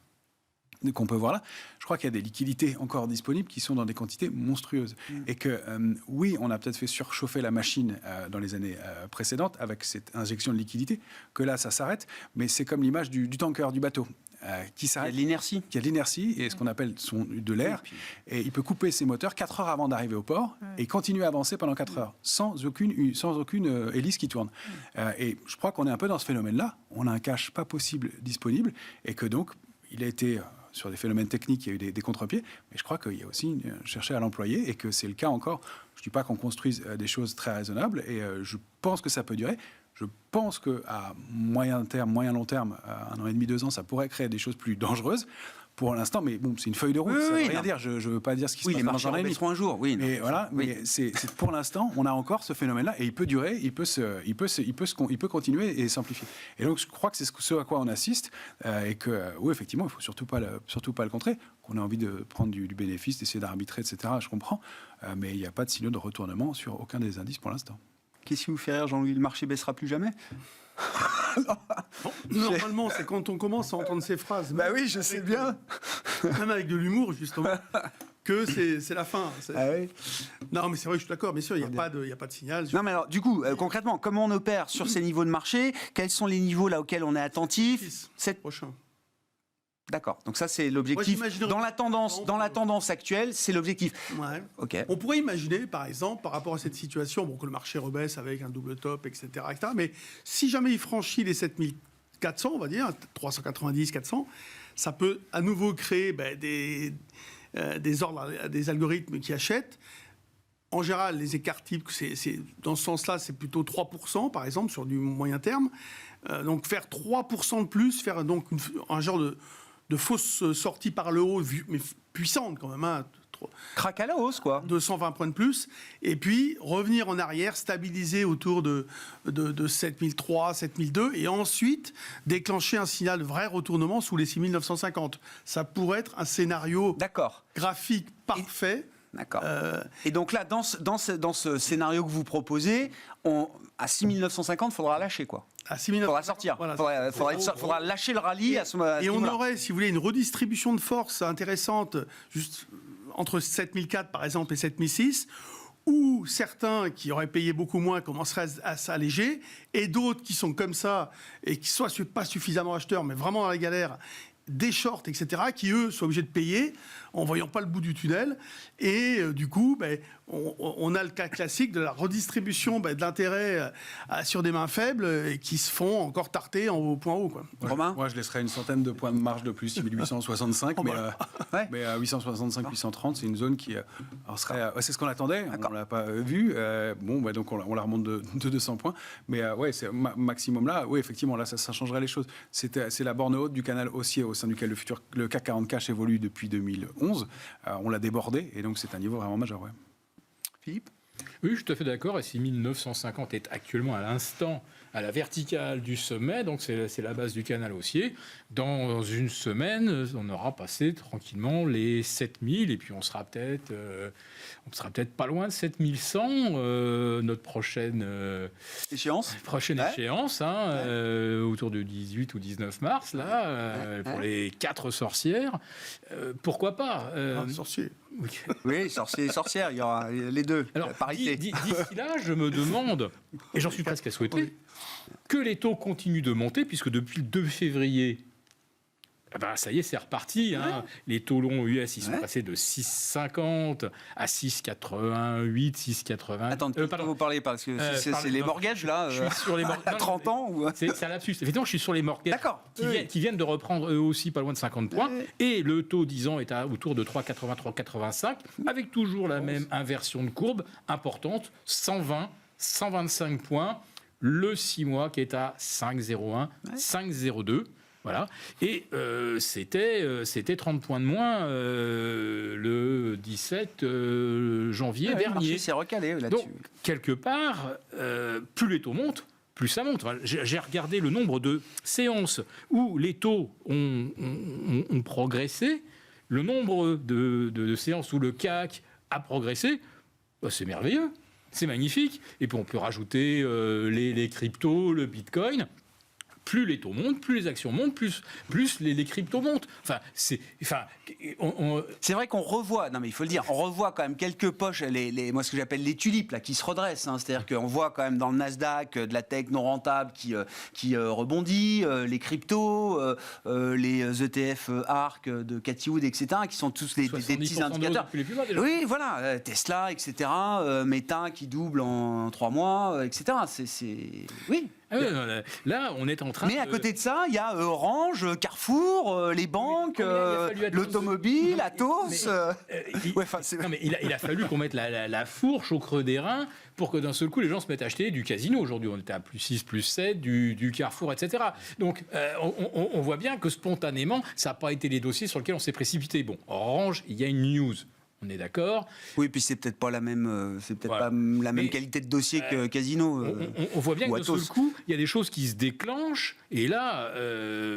qu'on peut voir là, je crois qu'il y a des liquidités encore disponibles qui sont dans des quantités monstrueuses. Et que, oui, on a peut-être fait surchauffer la machine dans les années précédentes avec cette injection de liquidité, que là, ça s'arrête, mais c'est comme l'image du tanker, du bateau. Qui s'arrête. Il y a de l'inertie. Qui a de l'inertie et ce qu'on appelle de l'air. Et il peut couper ses moteurs 4 heures avant d'arriver au port et continuer à avancer pendant 4 heures sans aucune hélice qui tourne. Et je crois qu'on est un peu dans ce phénomène-là. On a un cash pas possible disponible et que donc, il a été... Sur des phénomènes techniques, il y a eu des contre-pieds, mais je crois qu'il y a aussi chercher à l'employer et que c'est le cas encore. Je ne dis pas qu'on construise des choses très raisonnables et je pense que ça peut durer. Je pense qu'à moyen terme, long terme, 1 an et demi, 2 ans, ça pourrait créer des choses plus dangereuses. Pour l'instant, mais bon, c'est une feuille de route, ça ne veut rien dire. Je ne veux pas dire ce qui se passe les marchés rebaisseront un jour, oui. Mais voilà, mais c'est pour l'instant, on a encore ce phénomène-là et il peut durer, il peut continuer et s'amplifier. Et donc, je crois que c'est ce à quoi on assiste et que, oui, effectivement, il ne faut surtout pas le contrer. Qu'on a envie de prendre du bénéfice, d'essayer d'arbitrer, etc. Je comprends, mais il n'y a pas de signaux de retournement sur aucun des indices pour l'instant. Qu'est-ce qui vous fait rire, Jean-Louis? Le marché baissera plus jamais? Normalement, c'est quand on commence à entendre ces phrases. Bah oui, je sais bien. Même avec de l'humour, justement, que c'est la fin. Ah oui. Non, mais c'est vrai, je suis d'accord. Bien sûr, il n'y a pas de signal. Non, mais alors, du coup, concrètement, comment on opère sur ces niveaux de marché? Quels sont les niveaux là auxquels on est attentif? 7 prochains. D'accord. Donc ça, c'est l'objectif. Dans la tendance actuelle, c'est l'objectif. Ouais. Okay. On pourrait imaginer, par exemple, par rapport à cette situation, que le marché rebaisse avec un double top, etc., etc. Mais si jamais il franchit les 7400, on va dire, 390, 400, ça peut à nouveau créer des ordres, des algorithmes qui achètent. En général, les écarts types, dans ce sens-là, c'est plutôt 3%, par exemple, sur du moyen terme. Donc faire 3% de plus, faire donc un genre de fausse sortie par le haut, mais puissante quand même, hein, craque à la hausse, quoi. 220 points de plus, et puis revenir en arrière, stabiliser autour de 7003, 7002, et ensuite déclencher un signal de vrai retournement sous les 6950. Ça pourrait être un scénario graphique parfait. D'accord. Et donc là, dans ce scénario que vous proposez, à 6950, il faudra lâcher, quoi. À 6 000, il faudra sortir. Voilà. Faudra lâcher le rallye à ce moment-là. Et on aurait, si vous voulez, une redistribution de force intéressante, juste entre 7004 par exemple et 7006, où certains qui auraient payé beaucoup moins commenceraient à s'alléger, et d'autres qui sont comme ça, et qui soient pas suffisamment acheteurs, mais vraiment dans la galère, des shorts, etc., qui, eux, sont obligés de payer en voyant pas le bout du tunnel. Et du coup, on a le cas classique de la redistribution de l'intérêt sur des mains faibles et qui se font encore tarter au point haut. Quoi. Romain ? Moi, je laisserais une centaine de points de marge de plus, 1865, mais à 865-830, c'est une zone qui serait... c'est ce qu'on attendait, on ne l'a pas vu. Donc on la remonte de 200 points. Mais c'est maximum là. Oui, effectivement, là, ça changerait les choses. C'est la borne haute du canal haussier au sein duquel le CAC 40 cash évolue depuis 2011. On l'a débordé, et donc c'est un niveau vraiment majeur. Ouais. Philippe ? Oui, je suis tout à fait d'accord. Et 6950 est actuellement à l'instant à la verticale du sommet, donc c'est la base du canal haussier. Dans une semaine, on aura passé tranquillement les 7000, et puis on sera peut-être pas loin de 7100, notre prochaine échéance, autour du 18 ou 19 mars, pour les 4 sorcières. Pourquoi pas sorcier. Oui, sorcier et sorcière, il y aura les deux. Alors, la parité. D'ici là, je me demande, et j'en suis presque à souhaiter, que les taux continuent de monter, puisque depuis le 2 février, ça y est, c'est reparti. Les taux longs US, ils sont passés de 6,50 à 6,88, 6,80. Attends, vous parlez parce que c'est les mortgages, là, je suis sur les à 30 ans ou... C'est un lapsus. Évidemment, je suis sur les mortgages qui viennent de reprendre eux aussi pas loin de 50 points. Et le taux 10 ans est autour de 3,80, 3,85, avec toujours la même inversion de courbe importante, 120, 125 points. Le 6 mois qui est à 5,01, 5,02. Voilà. Et c'était 30 points de moins le 17 janvier dernier. C'est recalé là-dessus. Donc, quelque part, plus les taux montent, plus ça monte. J'ai regardé le nombre de séances où les taux ont progressé, le nombre de séances où le CAC a progressé, c'est merveilleux. C'est magnifique. Et puis on peut rajouter les cryptos, le Bitcoin. Plus les taux montent, plus les actions montent, plus les cryptos montent. C'est vrai qu'on revoit, non mais il faut le dire, on revoit quand même quelques poches, moi ce que j'appelle les tulipes là, qui se redressent. C'est-à-dire qu'on voit quand même dans le Nasdaq de la tech non rentable qui rebondit, les cryptos, les ETF ARK de Cathy Wood, etc., qui sont tous des petits indicateurs. Oui, voilà, Tesla, etc., Meta qui double en 3 mois, etc. Oui. Là, on est en train. Mais à côté de ça, il y a Orange, Carrefour, les banques, l'automobile, Atos. Il a fallu qu'on mette la fourche au creux des reins pour que d'un seul coup les gens se mettent à acheter du Casino. Aujourd'hui, on était à plus 6, plus 7, du Carrefour, etc. Donc, on voit bien que spontanément, ça n'a pas été les dossiers sur lesquels on s'est précipité. Bon, Orange, il y a une news. On est d'accord. Oui, puis c'est peut-être pas la même, pas la même qualité de dossier que Casino. On voit bien que d'un seul coup, il y a des choses qui se déclenchent. Et là,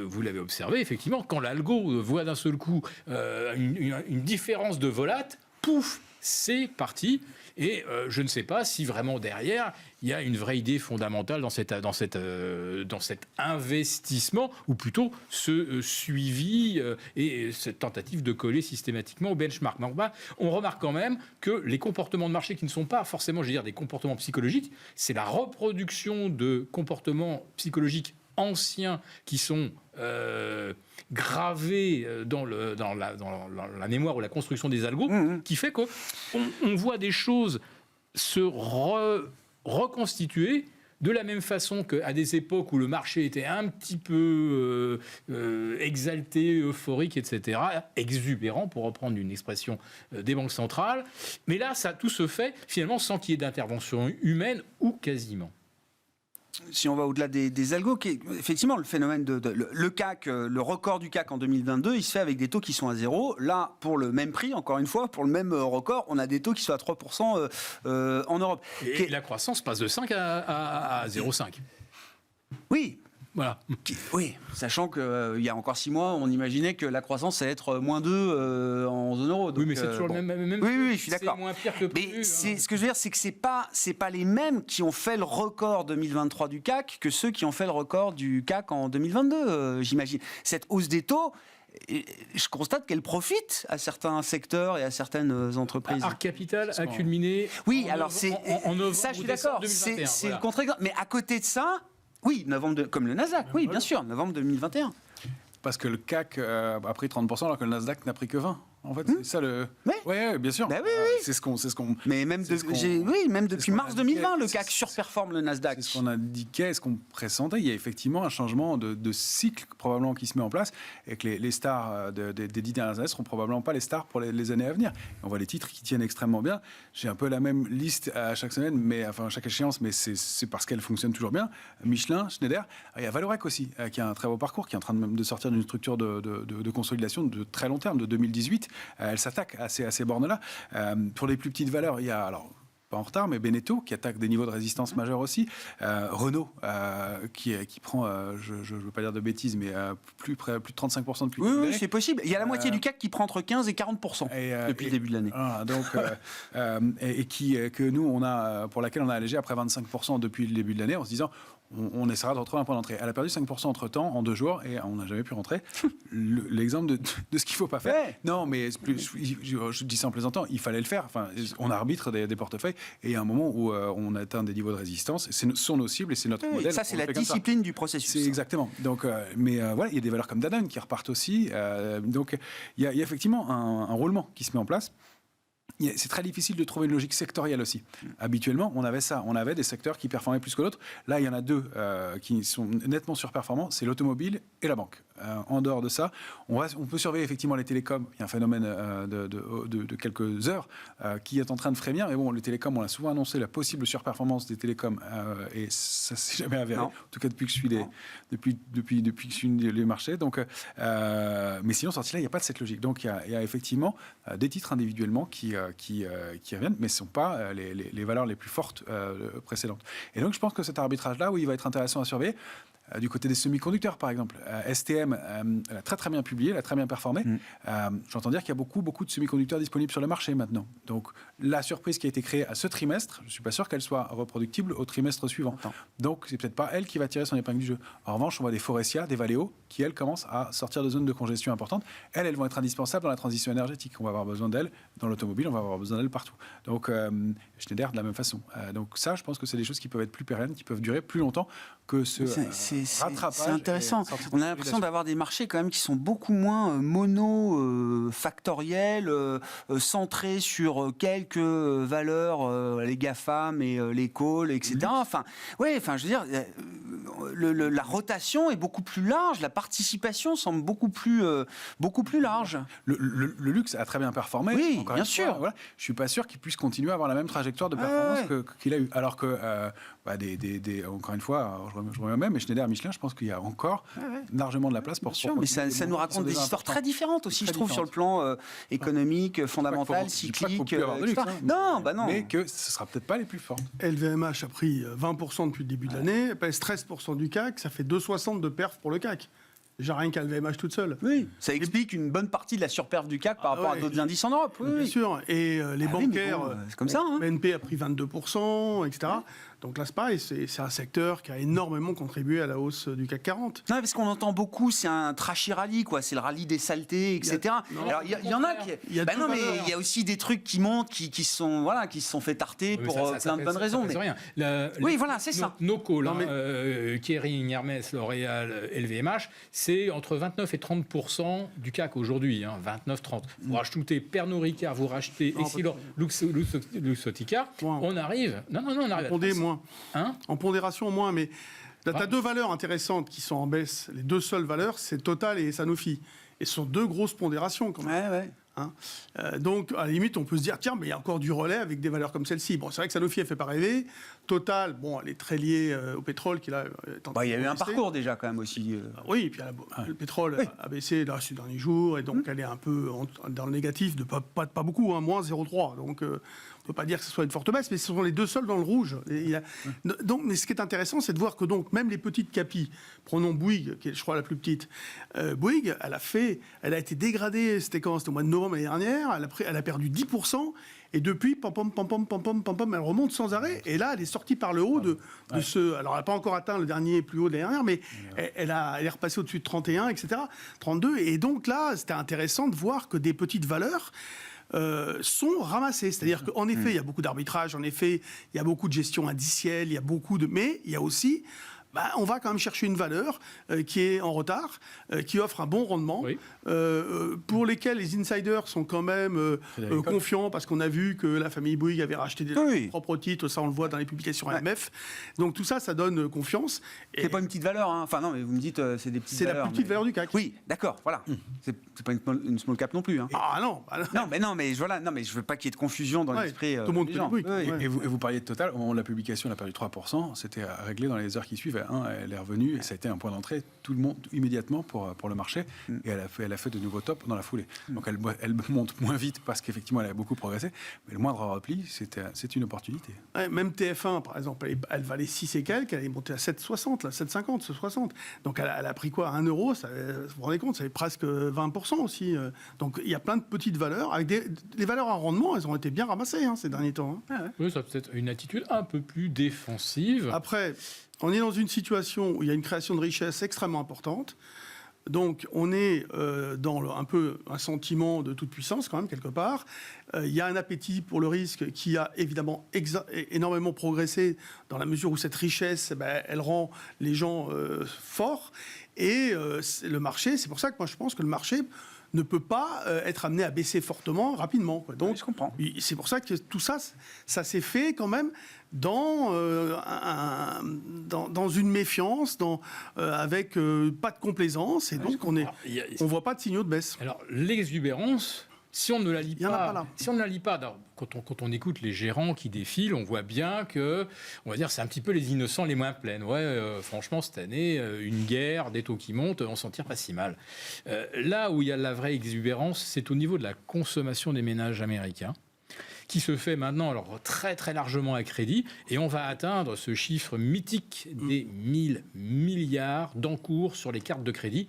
vous l'avez observé, effectivement, quand l'algo voit d'un seul coup une différence de volate, pouf, c'est parti. Et je ne sais pas si vraiment derrière, il y a une vraie idée fondamentale dans cet investissement, ou plutôt ce suivi et cette tentative de coller systématiquement au benchmark. Mais on remarque quand même que les comportements de marché qui ne sont pas forcément, des comportements psychologiques, c'est la reproduction de comportements psychologiques anciens qui sont gravés dans la mémoire ou la construction des algos, qui fait qu'on voit des choses se reconstituer de la même façon qu'à des époques où le marché était un petit peu exalté, euphorique, etc., exubérant, pour reprendre une expression des banques centrales. Mais là, tout se fait finalement sans qu'il y ait d'intervention humaine ou quasiment. Si on va au-delà des algos, effectivement, le phénomène le CAC, le record du CAC en 2022, il se fait avec des taux qui sont à 0. Là, pour le même prix, encore une fois, pour le même record, on a des taux qui sont à 3% en Europe. Et la croissance passe de 5 à 0,5. Oui. Voilà. Oui, sachant qu'il y a encore 6 mois, on imaginait que la croissance allait être -2 en zone euro. Donc, oui, mais c'est toujours le même. Oui, je suis d'accord. C'est moins pire que prévu. Mais ce que je veux dire, c'est que c'est pas les mêmes qui ont fait le record 2023 du CAC que ceux qui ont fait le record du CAC en 2022, j'imagine. Cette hausse des taux, je constate qu'elle profite à certains secteurs et à certaines entreprises. Arc Capital a culminé. Oui, en alors novembre ça, je suis ou décembre d'accord. 2021, C'est voilà. le contre-exemple. Mais à côté de ça, oui, comme le Nasdaq, oui, bien sûr, novembre 2021. Parce que le CAC a pris 30%, alors que le Nasdaq n'a pris que 20%. En fait, c'est ça le. Oui. Ouais, bien sûr. Bah oui. C'est ce qu'on. Mais même, même depuis mars 2020, le CAC surperforme le Nasdaq. C'est ce qu'on indiquait, ce qu'on pressentait. Il y a effectivement un changement de cycle probablement qui se met en place et que les stars des 10 dernières années seront probablement pas les stars pour les années à venir. On voit les titres qui tiennent extrêmement bien. J'ai un peu la même liste à chaque semaine, à chaque échéance, mais c'est parce qu'elle fonctionne toujours bien. Michelin, Schneider. Il y a Vallourec aussi, qui a un très beau parcours, qui est en train de sortir d'une structure de consolidation de très long terme, de 2018. Elle s'attaque à ces bornes-là. Pour les plus petites valeurs, il y a, alors, pas en retard, mais Beneteau, qui attaque des niveaux de résistance majeurs aussi. Renault, qui prend, je ne veux pas dire de bêtises, mais plus de 35% depuis le début de l'année. Oui, c'est possible. Il y a la moitié du CAC qui prend entre 15 et 40% depuis le début de l'année. Voilà, donc, que nous, pour laquelle on a allégé après 25% depuis le début de l'année, en se disant on essaiera de retrouver un point d'entrée. Elle a perdu 5% entre-temps, en 2 jours, et on n'a jamais pu rentrer. L'exemple de ce qu'il ne faut pas faire. Ouais. Non, mais je dis ça en plaisantant, il fallait le faire. Enfin, on arbitre des portefeuilles, et il y a un moment où on atteint des niveaux de résistance, ce sont nos cibles, et c'est notre modèle. Ça, c'est on la le fait comme ça. discipline du processus. C'est exactement. Donc, voilà, il y a des valeurs comme Danone qui repartent aussi. Donc, il y a effectivement un roulement qui se met en place. C'est très difficile de trouver une logique sectorielle aussi. Habituellement, on avait ça. On avait des secteurs qui performaient plus que d'autres. Là, il y en a 2 qui sont nettement surperformants. C'est l'automobile et la banque. En dehors de ça, on peut surveiller effectivement les télécoms. Il y a un phénomène de quelques heures qui est en train de frémir. Mais bon, les télécoms, on a souvent annoncé la possible surperformance des télécoms. Et ça ne s'est jamais avéré. Non. En tout cas, depuis que je suis les marchés. Donc, mais sinon, sorti là, il n'y a pas de cette logique. Donc, il y a effectivement des titres individuellement qui reviennent, mais ce ne sont pas les valeurs les plus fortes précédentes. Et donc, je pense que cet arbitrage-là, oui, il va être intéressant à surveiller. Du côté des semi-conducteurs, par exemple, STM elle a très bien publié, elle a très bien performé. J'entends dire qu'il y a beaucoup de semi-conducteurs disponibles sur le marché maintenant. Donc, la surprise qui a été créée à ce trimestre, je ne suis pas sûr qu'elle soit reproductible au trimestre suivant. Donc, c'est peut-être pas elle qui va tirer son épingle du jeu. En revanche, on voit des Forestia, des Valeo, qui, elles, commencent à sortir de zones de congestion importantes. Elles vont être indispensables dans la transition énergétique. On va avoir besoin d'elles dans l'automobile, on va avoir besoin d'elles partout. Donc, Schneider, de la même façon. Donc ça, je pense que c'est des choses qui peuvent être plus pérennes, qui peuvent durer plus longtemps que ce rattrapage. C'est intéressant. On a l'impression d'avoir des marchés quand même qui sont beaucoup moins mono-factoriels, centrés sur quelques valeurs, les GAFAM et les calls, etc. Je veux dire, la rotation est beaucoup plus large, la participation semble beaucoup plus large. Le luxe a très bien performé. Oui, encore bien une sûr. Fois, voilà. Je suis pas sûr qu'il puisse continuer à avoir la même trajectoire de performance qu'il a eu. Alors que, encore une fois, je reviens même, mais Schneider, Michelin, je pense qu'il y a encore largement de la place pour. Mais ça nous raconte des histoires très différentes aussi, je trouve, sur le plan économique, fondamental, cyclique. Non. Mais que ce sera peut-être pas les plus fortes. LVMH a pris 20% depuis le début de l'année, elle pèse 13% du CAC, ça fait 2,60 de perf pour le CAC. Déjà rien qu'à LVMH toute seule. Oui, ça explique une bonne partie de la surperf du CAC par rapport à d'autres indices en Europe. Bien sûr. Et les bancaires, c'est comme ça. BNP a pris 22%, etc. Donc là, c'est pareil, c'est un secteur qui a énormément contribué à la hausse du CAC 40. Non, parce qu'on entend beaucoup, c'est un trashy rallye, quoi. C'est le rallye des saletés, etc. Alors, il y en a qui. Il y a aussi des trucs qui montent, qui se sont fait tarter pour plein de bonnes raisons. Rien. Oui, voilà, c'est ça. Nos calls, Kering, Hermès, L'Oréal, LVMH, c'est entre 29 et 30% du CAC aujourd'hui. 29-30. Vous rachetez Pernod Ricard, vous rachetez Essilor, Luxottica, on arrive. On arrive à moins. En pondération, moins, mais là, tu as 2 valeurs intéressantes qui sont en baisse. Les 2 seules valeurs, c'est Total et Sanofi. Et ce sont 2 grosses pondérations, quand même. Donc, à la limite, on peut se dire, tiens, mais il y a encore du relais avec des valeurs comme celle-ci. Bon, c'est vrai que Sanofi, elle ne fait pas rêver. Total, elle est très liée au pétrole. Il y a eu un parcours déjà, quand même, aussi. Oui, et puis le pétrole a baissé là, ces derniers jours, et donc elle est un peu dans le négatif, de pas beaucoup, moins 0,3. Donc, ne peut pas dire que ce soit une forte baisse, mais ce sont les deux seuls dans le rouge. Donc, mais ce qui est intéressant, c'est de voir que donc, même les petites capis, prenons Bouygues, qui est, je crois, la plus petite, Bouygues, elle a été dégradée, c'était quand ? C'était au mois de novembre l'année dernière, elle a perdu 10%, et depuis, elle remonte sans arrêt, et là, elle est sortie par le haut de ce... Alors, elle n'a pas encore atteint le dernier plus haut de l'année dernière, mais elle est repassée au-dessus de 31, etc., 32, et donc là, c'était intéressant de voir que des petites valeurs sont ramassées. C'est-à-dire qu'en effet, il y a beaucoup d'arbitrage, en effet, il y a beaucoup de gestion indicielle, il y a beaucoup de... Mais il y a aussi... on va quand même chercher une valeur qui est en retard, qui offre un bon rendement, pour lesquels les insiders sont quand même confiants, parce qu'on a vu que la famille Bouygues avait racheté des propres titres, ça on le voit dans les publications AMF. Donc tout ça, ça donne confiance. C'est pas une petite valeur, hein. Enfin non, mais vous me dites c'est des petites valeurs. C'est la plus petite valeur du CAC. Oui, d'accord, voilà. C'est pas une small cap non plus. Hein. Ah non. Non, mais je veux pas qu'il y ait de confusion dans l'esprit. Tout le monde des gens. Et vous parliez de Total, au moment de la publication, elle a perdu 3%, c'était réglé dans les heures qui suivent. Elle est revenue et ça a été un point d'entrée, tout le monde immédiatement pour le marché, et elle a fait de nouveaux tops dans la foulée. Donc elle monte moins vite parce qu'effectivement elle a beaucoup progressé, mais le moindre repli, c'est une opportunité. Ouais, même TF1 par exemple, elle valait 6 et quelques, elle est montée à 7,60, là, 7,50, 7,60. Donc elle a pris quoi, 1 euro, vous vous rendez compte, c'est presque 20% aussi. Donc il y a plein de petites valeurs, avec les valeurs à rendement, elles ont été bien ramassées ces derniers temps. Hein. Oui, ça peut être une attitude un peu plus défensive. Après, on est dans une situation où il y a une création de richesse extrêmement importante. Donc, on est dans un peu un sentiment de toute puissance, quand même, quelque part. Il y a un appétit pour le risque qui a évidemment énormément progressé dans la mesure où cette richesse, elle rend les gens forts. Et le marché, c'est pour ça que moi, je pense que le marché ne peut pas être amené à baisser fortement, rapidement. Quoi. Donc, je comprends. C'est pour ça que tout ça, ça s'est fait quand même dans une méfiance, avec pas de complaisance, et donc on ne voit pas de signaux de baisse. Alors, l'exubérance, si on ne la lit pas, quand on écoute les gérants qui défilent, on voit bien que, on va dire, c'est un petit peu les innocents les moins pleins. Franchement, cette année, une guerre, des taux qui montent, on s'en tire pas si mal. Là où il y a la vraie exubérance, c'est au niveau de la consommation des ménages américains, qui se fait maintenant alors très très largement à crédit, et on va atteindre ce chiffre mythique des 1000 milliards d'encours sur les cartes de crédit.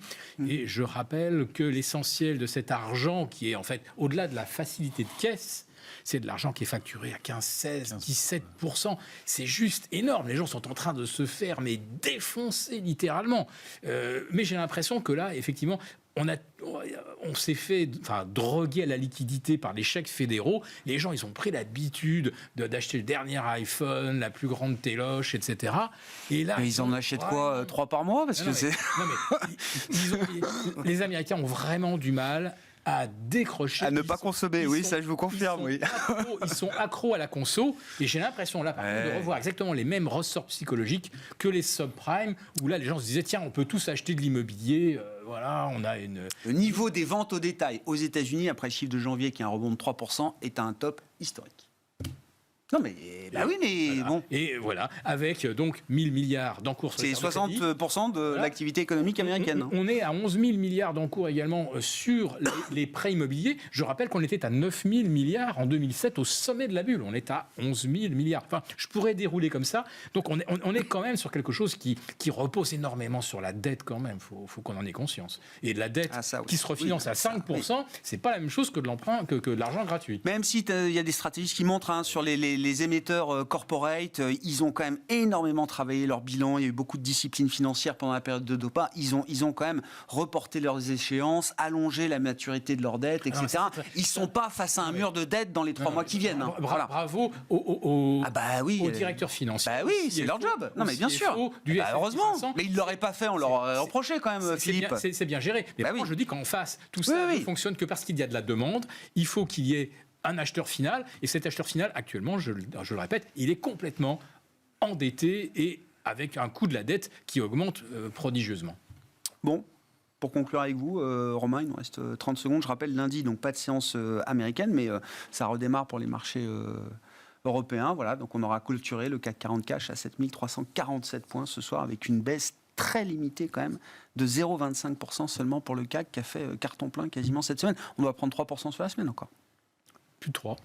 Et je rappelle que l'essentiel de cet argent, qui est en fait au-delà de la facilité de caisse, c'est de l'argent qui est facturé à 15, 16, 17%. C'est juste énorme. Les gens sont en train de se faire défoncer littéralement. Mais j'ai l'impression que là, effectivement, on s'est fait droguer à la liquidité par les chèques fédéraux. Les gens, ils ont pris l'habitude d'acheter le dernier iPhone, la plus grande téloche, etc. Et là, mais ils en achètent quoi, 3 par mois parce que les Américains ont vraiment du mal à décrocher. À ne pas consommer, oui, ça je vous confirme. Ils sont accros à la conso, et j'ai l'impression là par contre de revoir exactement les mêmes ressorts psychologiques que les subprimes, où là les gens se disaient tiens, on peut tous acheter de l'immobilier, voilà, on a une... Le niveau des ventes au détail aux États-Unis après le chiffre de janvier qui est un rebond de 3% est à un top historique. Non mais oui, mais voilà. bon. Et voilà, avec donc 1000 milliards d'encours sur les cartes de crédit. C'est 60% de l'activité économique américaine. On est à 11 000 milliards d'encours également sur les prêts immobiliers. Je rappelle qu'on était à 9 000 milliards en 2007 au sommet de la bulle. On est à 11 000 milliards. Enfin, je pourrais dérouler comme ça. Donc on est quand même sur quelque chose qui repose énormément sur la dette quand même. Faut qu'on en ait conscience. Et de la dette qui se refinance à 5%, c'est pas la même chose que de l'emprunt, que de l'argent gratuit. Même si il y a des stratégies qui montrent sur les émetteurs corporate, ils ont quand même énormément travaillé leur bilan. Il y a eu beaucoup de discipline financière pendant la période de Dopa. Ils ont quand même reporté leurs échéances, allongé la maturité de leurs dettes, etc. Ils ne sont pas face à un mur de dette dans les 3 mois qui viennent. Bravo aux directeurs financiers. Bah oui, c'est leur job. Non mais bien sûr. Heureusement. Mais ils ne l'auraient pas fait, on leur aurait reproché quand même, Philippe. C'est bien géré. Mais moi je dis qu'en face, tout ça ne fonctionne que parce qu'il y a de la demande. Il faut qu'il y ait un acheteur final, et cet acheteur final, actuellement, je le répète, il est complètement endetté et avec un coût de la dette qui augmente prodigieusement. Bon, pour conclure avec vous, Romain, il nous reste 30 secondes. Je rappelle, lundi, donc pas de séance américaine, mais ça redémarre pour les marchés européens. Voilà, donc on aura clôturé le CAC 40 cash à 7347 points ce soir, avec une baisse très limitée quand même, de 0,25% seulement pour le CAC, qui a fait carton plein quasiment cette semaine. On doit prendre 3% sur la semaine encore. Plus de 3.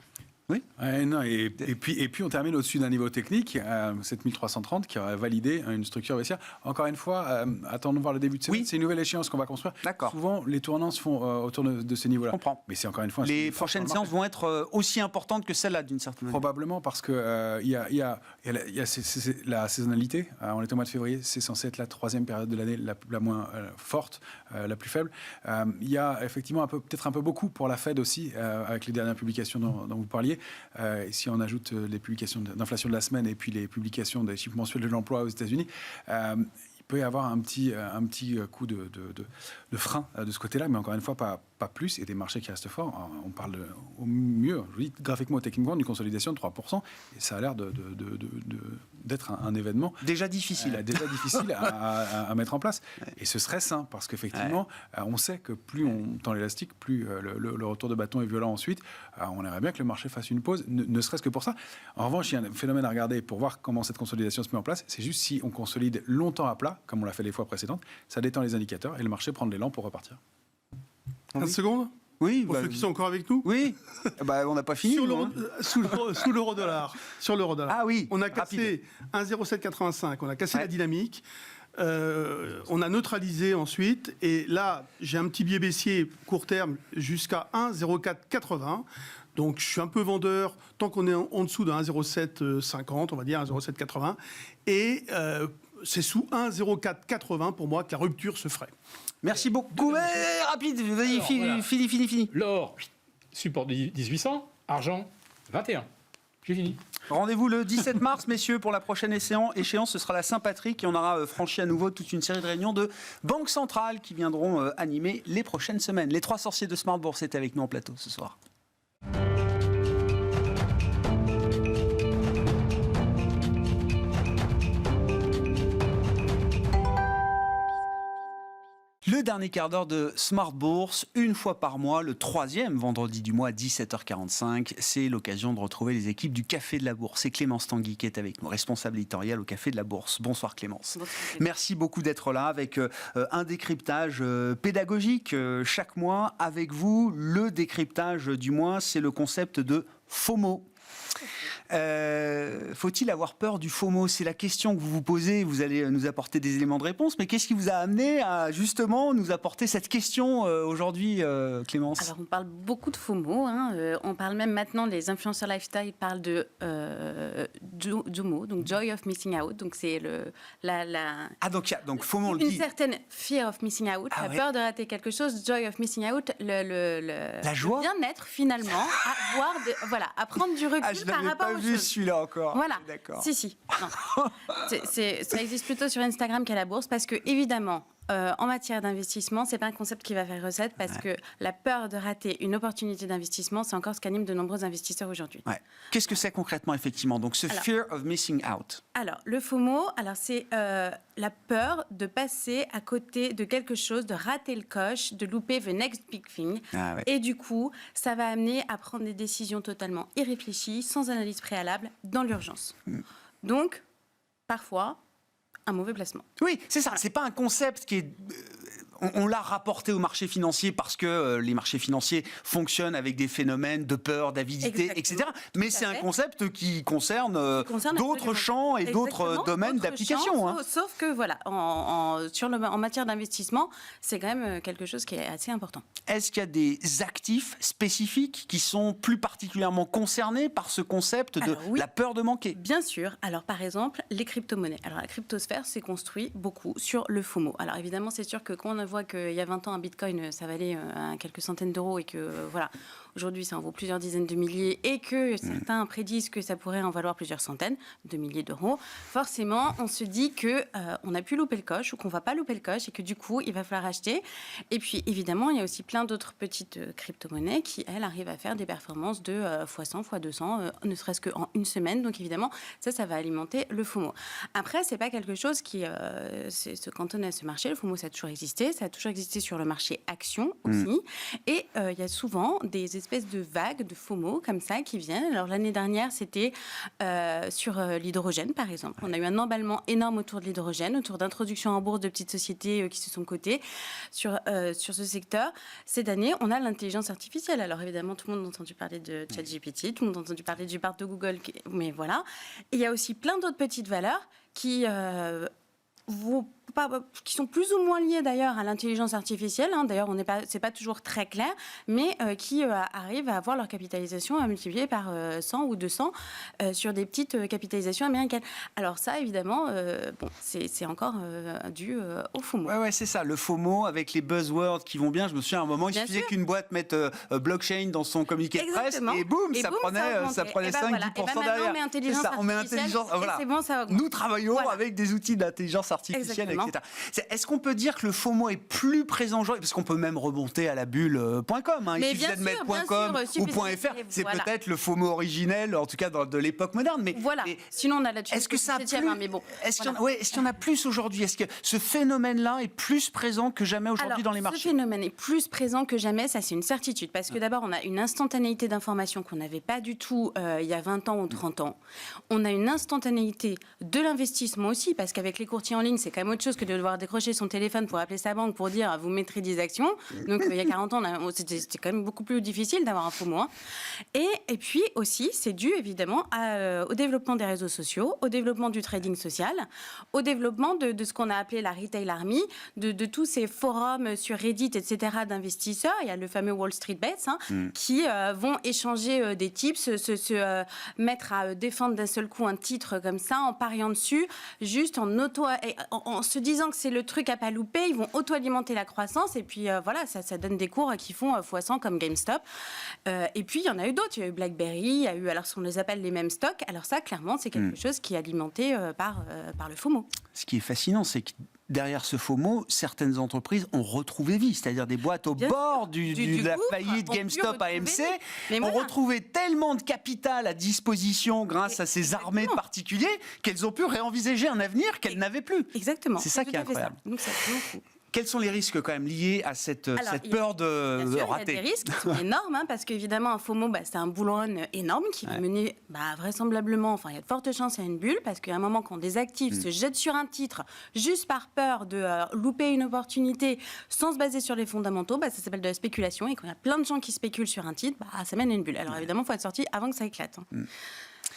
Oui. Non, et puis on termine au-dessus d'un niveau technique, 7330, qui aurait validé une structure baissière. Encore une fois, attendons de voir le début de saison. C'est une nouvelle échéance qu'on va construire. D'accord. Souvent, les tournants se font autour de ces niveaux-là. Je comprends. Mais c'est encore une fois... Les prochaines séances vont être aussi importantes que celle-là, d'une certaine manière. Probablement, parce que il y a la saisonnalité. On est au mois de février, c'est censé être la troisième période de l'année la moins forte, la plus faible. Il y a effectivement peut-être un peu beaucoup pour la Fed aussi, avec les dernières publications dont vous parliez. Et si on ajoute les publications d'inflation de la semaine et puis les publications des chiffres mensuels de l'emploi aux États-Unis, il peut y avoir un petit coup de frein de ce côté-là, mais encore une fois, pas plus, et des marchés qui restent forts. On parle au mieux, je vous dis, graphiquement ou techniquement, d'une consolidation de 3%, et ça a l'air d'être un événement déjà difficile, à mettre en place. Et ce serait sain, parce qu'effectivement, on sait que plus on tend l'élastique, plus le retour de bâton est violent ensuite. On aimerait bien que le marché fasse une pause, ne serait-ce que pour ça. En revanche, il y a un phénomène à regarder pour voir comment cette consolidation se met en place. C'est juste si on consolide longtemps à plat, comme on l'a fait les fois précédentes, ça détend les indicateurs et le marché prend de l'élan pour repartir. 15 secondes Oui, pour ceux qui sont encore avec nous. Oui, on n'a pas fini. Sous l'euro-dollar. Sur l'euro-dollar. Ah oui, on a cassé 1,0785, on a cassé la dynamique. On a neutralisé ensuite. Et là, j'ai un petit biais baissier court terme jusqu'à 1,0480. Donc, je suis un peu vendeur tant qu'on est en dessous de 1,0750, on va dire 1,0780. Et c'est sous 1,0480 pour moi que la rupture se ferait. Merci beaucoup. Rapide, vas-y, fini. L'or, support de 1800, argent, 21. J'ai fini. Rendez-vous le 17 mars, messieurs, pour la prochaine échéance. Ce sera la Saint-Patrick et on aura franchi à nouveau toute une série de réunions de banques centrales qui viendront animer les prochaines semaines. Les 3 sorciers de Smart Bourse étaient avec nous en plateau ce soir. Le dernier quart d'heure de Smart Bourse, une fois par mois, le 3e vendredi du mois à 17h45. C'est l'occasion de retrouver les équipes du Café de la Bourse. C'est Clémence Tanguy qui est avec nous, responsable éditoriale au Café de la Bourse. Bonsoir Clémence. Bonsoir. Merci beaucoup d'être là avec un décryptage pédagogique chaque mois. Avec vous, le décryptage du mois, c'est le concept de FOMO. Faut-il avoir peur du FOMO? C'est la question que vous vous posez. Vous allez nous apporter des éléments de réponse. Mais qu'est-ce qui vous a amené à justement nous apporter cette question aujourd'hui, Clémence? Alors, on parle beaucoup de FOMO. On parle même maintenant, les influenceurs lifestyle parlent de JOMO, donc Joy of Missing Out. Donc, c'est donc FOMO, on le dit. Une certaine fear of missing out, la peur de rater quelque chose. Joy of missing out, la joie, le bien-être finalement, à prendre du recul par rapport aux choses. Vu celui-là encore. Voilà. D'accord. Si. Non. Ça existe plutôt sur Instagram qu'à la bourse parce que évidemment, en matière d'investissement, c'est pas un concept qui va faire recette parce que la peur de rater une opportunité d'investissement, c'est encore ce qu'anime de nombreux investisseurs aujourd'hui. Qu'est-ce que c'est concrètement, effectivement? Donc, fear of missing out. Alors, le FOMO, c'est la peur de passer à côté de quelque chose, de rater le coche, de louper the next big thing. Et du coup, ça va amener à prendre des décisions totalement irréfléchies, sans analyse préalable, dans l'urgence. Donc, parfois, un mauvais placement. Oui, c'est ça. C'est pas un concept qui est... On l'a rapporté au marché financier parce que les marchés financiers fonctionnent avec des phénomènes de peur, d'avidité, etc. Mais c'est un concept qui concerne d'autres champs et d'autres domaines d'application. Sauf que en matière d'investissement, c'est quand même quelque chose qui est assez important. Est-ce qu'il y a des actifs spécifiques qui sont plus particulièrement concernés par ce concept de la peur de manquer? Bien sûr. Alors par exemple, les crypto-monnaies. Alors la cryptosphère s'est construite beaucoup sur le FOMO. Alors évidemment, c'est sûr que quand on voit qu'il y a 20 ans, un bitcoin, ça valait quelques centaines d'euros et que aujourd'hui, ça en vaut plusieurs dizaines de milliers et que certains prédisent que ça pourrait en valoir plusieurs centaines de milliers d'euros. Forcément, on se dit qu'on a pu louper le coche ou qu'on ne va pas louper le coche et que du coup, il va falloir acheter. Et puis, évidemment, il y a aussi plein d'autres petites crypto-monnaies qui, elles, arrivent à faire des performances de x100, x200, ne serait-ce qu'en une semaine. Donc, évidemment, ça va alimenter le FOMO. Après, ce n'est pas quelque chose qui se cantonne à ce marché. Le FOMO, ça a toujours existé. Ça a toujours existé sur le marché action aussi. Et il y a souvent des espèces espèce de vagues de FOMO comme ça qui viennent. Alors l'année dernière, c'était sur l'hydrogène, par exemple. On a eu un emballement énorme autour de l'hydrogène, autour d'introduction en bourse de petites sociétés qui se sont cotées sur ce secteur. Cette année, on a l'intelligence artificielle. Alors évidemment, tout le monde a entendu parler de ChatGPT, tout le monde a entendu parler du parc de Google, mais voilà. Et il y a aussi plein d'autres petites valeurs qui sont plus ou moins liées d'ailleurs à l'intelligence artificielle. D'ailleurs, c'est pas toujours très clair, mais qui arrivent à avoir leur capitalisation à multiplier par 100 ou 200 sur des petites capitalisations américaines. Alors ça, évidemment, c'est encore dû au FOMO. Ouais, c'est ça, le FOMO avec les buzzwords qui vont bien. Je me souviens à un moment, il suffisait qu'une boîte mette blockchain dans son communiqué de presse et boum, ça prenait 5-10% derrière. On met intelligence artificielle. Voilà. C'est bon, ça augmente. Nous travaillons avec des outils d'intelligence artificielle, etc. Est-ce qu'on peut dire que le FOMO est plus présent aujourd'hui ? Parce qu'on peut même remonter à la bulle.com. Il suffisait de mettre .com ou .fr. C'est peut-être le FOMO originel, en tout cas de l'époque moderne. Mais voilà. Sinon, on a là-dessus. Est-ce que ça a plus, mais bon. est-ce qu'il y en a plus aujourd'hui ? Est-ce que ce phénomène-là est plus présent que jamais aujourd'hui dans les marchés ? Ce phénomène est plus présent que jamais, ça c'est une certitude. Parce que d'abord, on a une instantanéité d'information qu'on n'avait pas du tout il y a 20 ans ou 30 ans. On a une instantanéité de l'investissement aussi, parce qu'avec les courtiers en ligne, c'est quand même autre chose que de devoir décrocher son téléphone pour appeler sa banque pour dire vous mettrez des actions. Donc il y a 40 ans, c'était quand même beaucoup plus difficile d'avoir un FOMO. Et puis aussi, c'est dû évidemment au développement des réseaux sociaux, au développement du trading social, au développement de ce qu'on a appelé la Retail Army, de tous ces forums sur Reddit, etc. d'investisseurs. Il y a le fameux Wall Street Bets qui vont échanger des tips, se mettre à défendre d'un seul coup un titre comme ça, en pariant dessus, juste en se disant que c'est le truc à pas louper, ils vont auto-alimenter la croissance et puis voilà, ça donne des cours qui font x100 comme GameStop. Et puis il y en a eu d'autres, il y a eu BlackBerry, il y a eu, alors on les appelle les mêmes stocks, alors ça clairement c'est quelque chose qui est alimenté par le FOMO. Ce qui est fascinant, c'est que derrière ce FOMO, certaines entreprises ont retrouvé vie, c'est-à-dire des boîtes au bord de la faillite GameStop, AMC, ont retrouvé tellement de capital à disposition grâce à ces armées de particuliers qu'elles ont pu réenvisager un avenir qu'elles n'avaient plus. Exactement. C'est ça qui est incroyable. Donc, ça quels sont les risques quand même liés à cette peur de rater ? Il y a des risques qui sont énormes, parce qu'évidemment un FOMO, c'est un bull run énorme qui va mener vraisemblablement, il y a de fortes chances à une bulle, parce qu'à un moment quand des actifs se jettent sur un titre juste par peur de louper une opportunité sans se baser sur les fondamentaux, ça s'appelle de la spéculation, et quand il y a plein de gens qui spéculent sur un titre, ça mène à une bulle. Alors évidemment, il faut être sorti avant que ça éclate.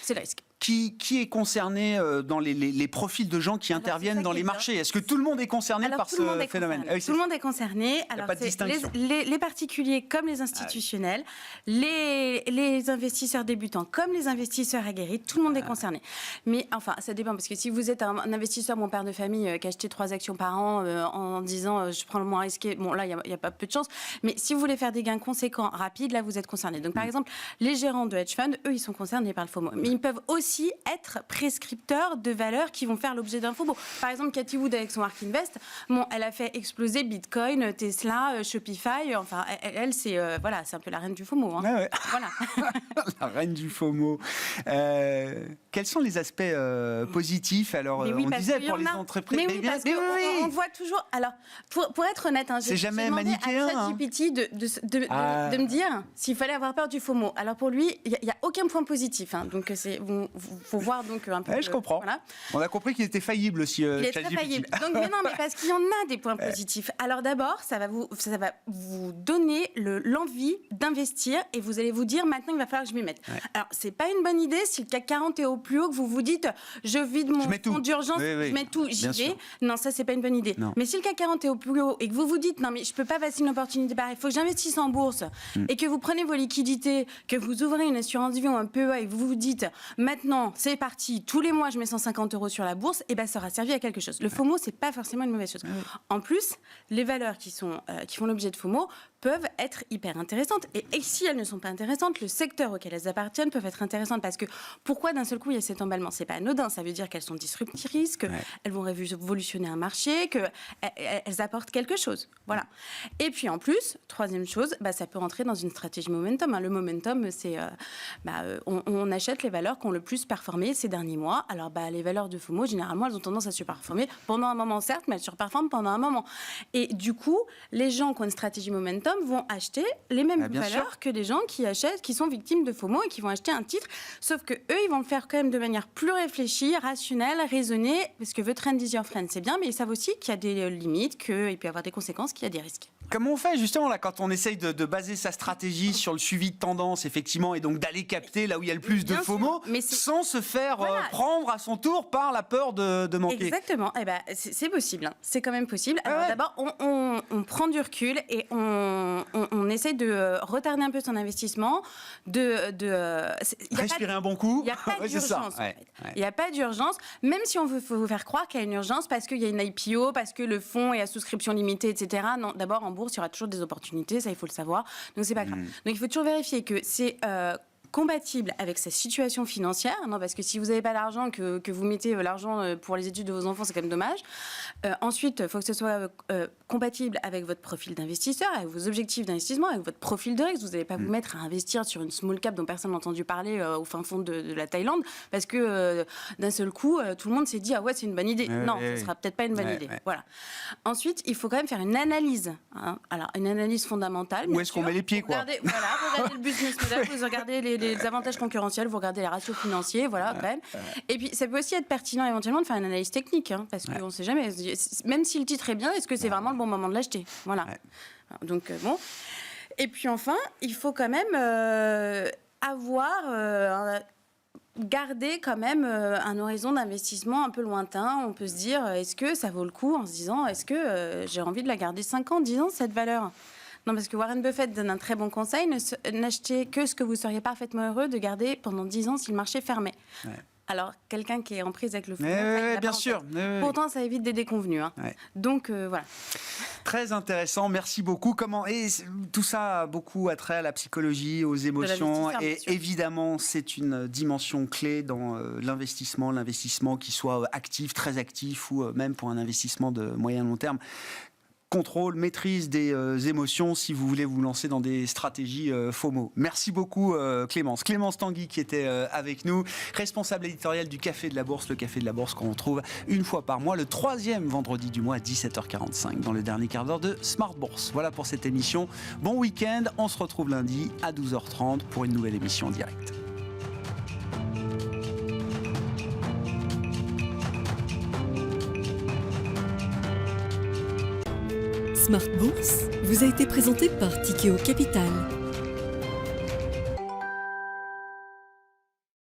C'est le risque. Qui est concerné dans les profils de gens qui interviennent dans les marchés ? Est-ce que tout le monde est concerné par ce phénomène ? Tout le monde est concerné. Alors, pas de distinction. Les particuliers comme les institutionnels, les investisseurs débutants comme les investisseurs aguerris, tout le monde est concerné. Mais enfin, ça dépend, parce que si vous êtes un investisseur, mon père de famille, qui a acheté 3 actions par an en disant je prends le moins risqué, bon là, il n'y a pas peu de chance. Mais si vous voulez faire des gains conséquents, rapides, là, vous êtes concerné. Donc par exemple, les gérants de hedge funds, eux, ils sont concernés par le FOMO. Mais ils peuvent aussi être prescripteurs de valeurs qui vont faire l'objet d'un FOMO. Par exemple, Cathie Wood avec son ARK Invest, elle a fait exploser Bitcoin, Tesla, Shopify. Enfin, elle c'est un peu la reine du FOMO. Ouais. Voilà. La reine du FOMO. Quels sont les aspects positifs ? Alors, on disait pour les entreprises. Mais oui, parce qu'on voit toujours. Alors, pour être honnête, c'est jamais manichéen. J'ai demandé à ChatGPT de me dire s'il fallait avoir peur du FOMO. Alors pour lui, il n'y a aucun point positif. Donc faut voir donc un peu. Je comprends. Voilà. On a compris qu'il était faillible aussi. Il est très faillible. Donc mais parce qu'il y en a des points positifs. Alors d'abord, ça va vous donner l'envie d'investir et vous allez vous dire maintenant il va falloir que je m'y mette. Alors c'est pas une bonne idée si le CAC 40 est au plus haut que vous vous dites je vide mon fonds d'urgence, je mets tout, j'y vais. Non, ça c'est pas une bonne idée. Non. Mais si le CAC 40 est au plus haut et que vous vous dites non mais je peux pas passer une opportunité pareille, il faut que j'investisse en bourse et que vous prenez vos liquidités, que vous ouvrez une assurance vie ou un PEA et que vous vous dites maintenant c'est parti, tous les mois je mets 150 € sur la bourse, et ça aura servi à quelque chose. Le FOMO c'est pas forcément une mauvaise chose. En plus, les valeurs qui font l'objet de FOMO peuvent être hyper intéressantes. Et si elles ne sont pas intéressantes, le secteur auquel elles appartiennent peuvent être intéressantes. Parce que pourquoi d'un seul coup il y a cet emballement ? C'est pas anodin. Ça veut dire qu'elles sont disruptrices, qu'elles vont révolutionner un marché, qu'elles apportent quelque chose. Voilà. Et puis en plus, troisième chose, ça peut rentrer dans une stratégie momentum. Le momentum, c'est on achète les valeurs qui ont le plus performé ces derniers mois. Alors les valeurs de FOMO, généralement, elles ont tendance à surperformer pendant un moment, certes, mais elles surperforment pendant un moment. Et du coup, les gens qui ont une stratégie momentum, sommes vont acheter les mêmes bien valeurs sûr. que des gens qui sont victimes de FOMO et qui vont acheter un titre. Sauf que eux, ils vont le faire quand même de manière plus réfléchie, rationnelle, raisonnée, parce que the trend is your friend, c'est bien, mais ils savent aussi qu'il y a des limites, qu'il peut y avoir des conséquences, qu'il y a des risques. Comment on fait justement là quand on essaye de baser sa stratégie sur le suivi de tendance effectivement et donc d'aller capter là où il y a le plus de Bien sûr, FOMO mais c'est- sans se faire Voilà. prendre à son tour par la peur de manquer. Exactement, eh ben, c'est possible, hein. C'est quand même possible. Ah Alors ouais. d'abord, on prend du recul et on essaie de retarder un peu son investissement, il y a pas Respirer un bon coup. Il n'y a pas Ouais, c'est ça. d'urgence. Ouais, En fait. ouais. Il n'y a pas d'urgence, même si on veut vous faire croire qu'il y a une urgence parce qu'il y a une IPO, parce que le fonds est à souscription limitée, etc. Non, d'abord, en bourse, il y aura toujours des opportunités, ça, il faut le savoir. Donc, c'est pas grave. Donc, il faut toujours vérifier que c'est compatible avec sa situation financière, non, parce que si vous n'avez pas d'argent, que vous mettez l'argent pour les études de vos enfants, c'est quand même dommage. Ensuite, il faut que ce soit compatible avec votre profil d'investisseur, avec vos objectifs d'investissement, avec votre profil de risque. Vous n'allez pas vous mettre à investir sur une small cap dont personne n'a entendu parler au fin fond de la Thaïlande, parce que d'un seul coup, tout le monde s'est dit « Ah ouais, c'est une bonne idée ». Non, ce ne sera peut-être pas une bonne idée. Voilà. Ensuite, il faut quand même faire une analyse. Hein. Alors, une analyse fondamentale. Où est-ce qu'on met les pieds, quoi. Vous regardez le business model, vous regardez les avantages concurrentiels, vous regardez les ratios financiers, voilà, quand même. Et puis, ça peut aussi être pertinent éventuellement de faire une analyse technique, hein, parce qu'on ne sait jamais. Même si le titre est bien, est-ce que c'est vraiment le bon moment de l'acheter ? Voilà. Ouais. Donc, bon. Et puis, enfin, il faut quand même garder quand même un horizon d'investissement un peu lointain. On peut se dire, est-ce que ça vaut le coup en se disant, est-ce que j'ai envie de la garder 5 ans, 10 ans, cette valeur ? Non, parce que Warren Buffett donne un très bon conseil, n'achetez que ce que vous seriez parfaitement heureux de garder pendant 10 ans si le marché fermait. Ouais. Alors, quelqu'un qui est en prise avec le fonds, bien sûr. Pourtant, ça évite des déconvenus. Hein. Ouais. Donc, voilà. Très intéressant, merci beaucoup. Et tout ça a beaucoup attrait à la psychologie, aux émotions. Et évidemment, c'est une dimension clé dans l'investissement qui soit actif, très actif, ou même pour un investissement de moyen-long terme. Contrôle, maîtrise des émotions si vous voulez vous lancer dans des stratégies FOMO. Merci beaucoup Clémence. Clémence Tanguy qui était avec nous, responsable éditoriale du Café de la Bourse, le Café de la Bourse qu'on retrouve une fois par mois, le 3e vendredi du mois à 17h45 dans le dernier quart d'heure de Smart Bourse. Voilà pour cette émission. Bon week-end, on se retrouve lundi à 12h30 pour une nouvelle émission en direct. Smart Bourse vous a été présenté par Tikeo Capital.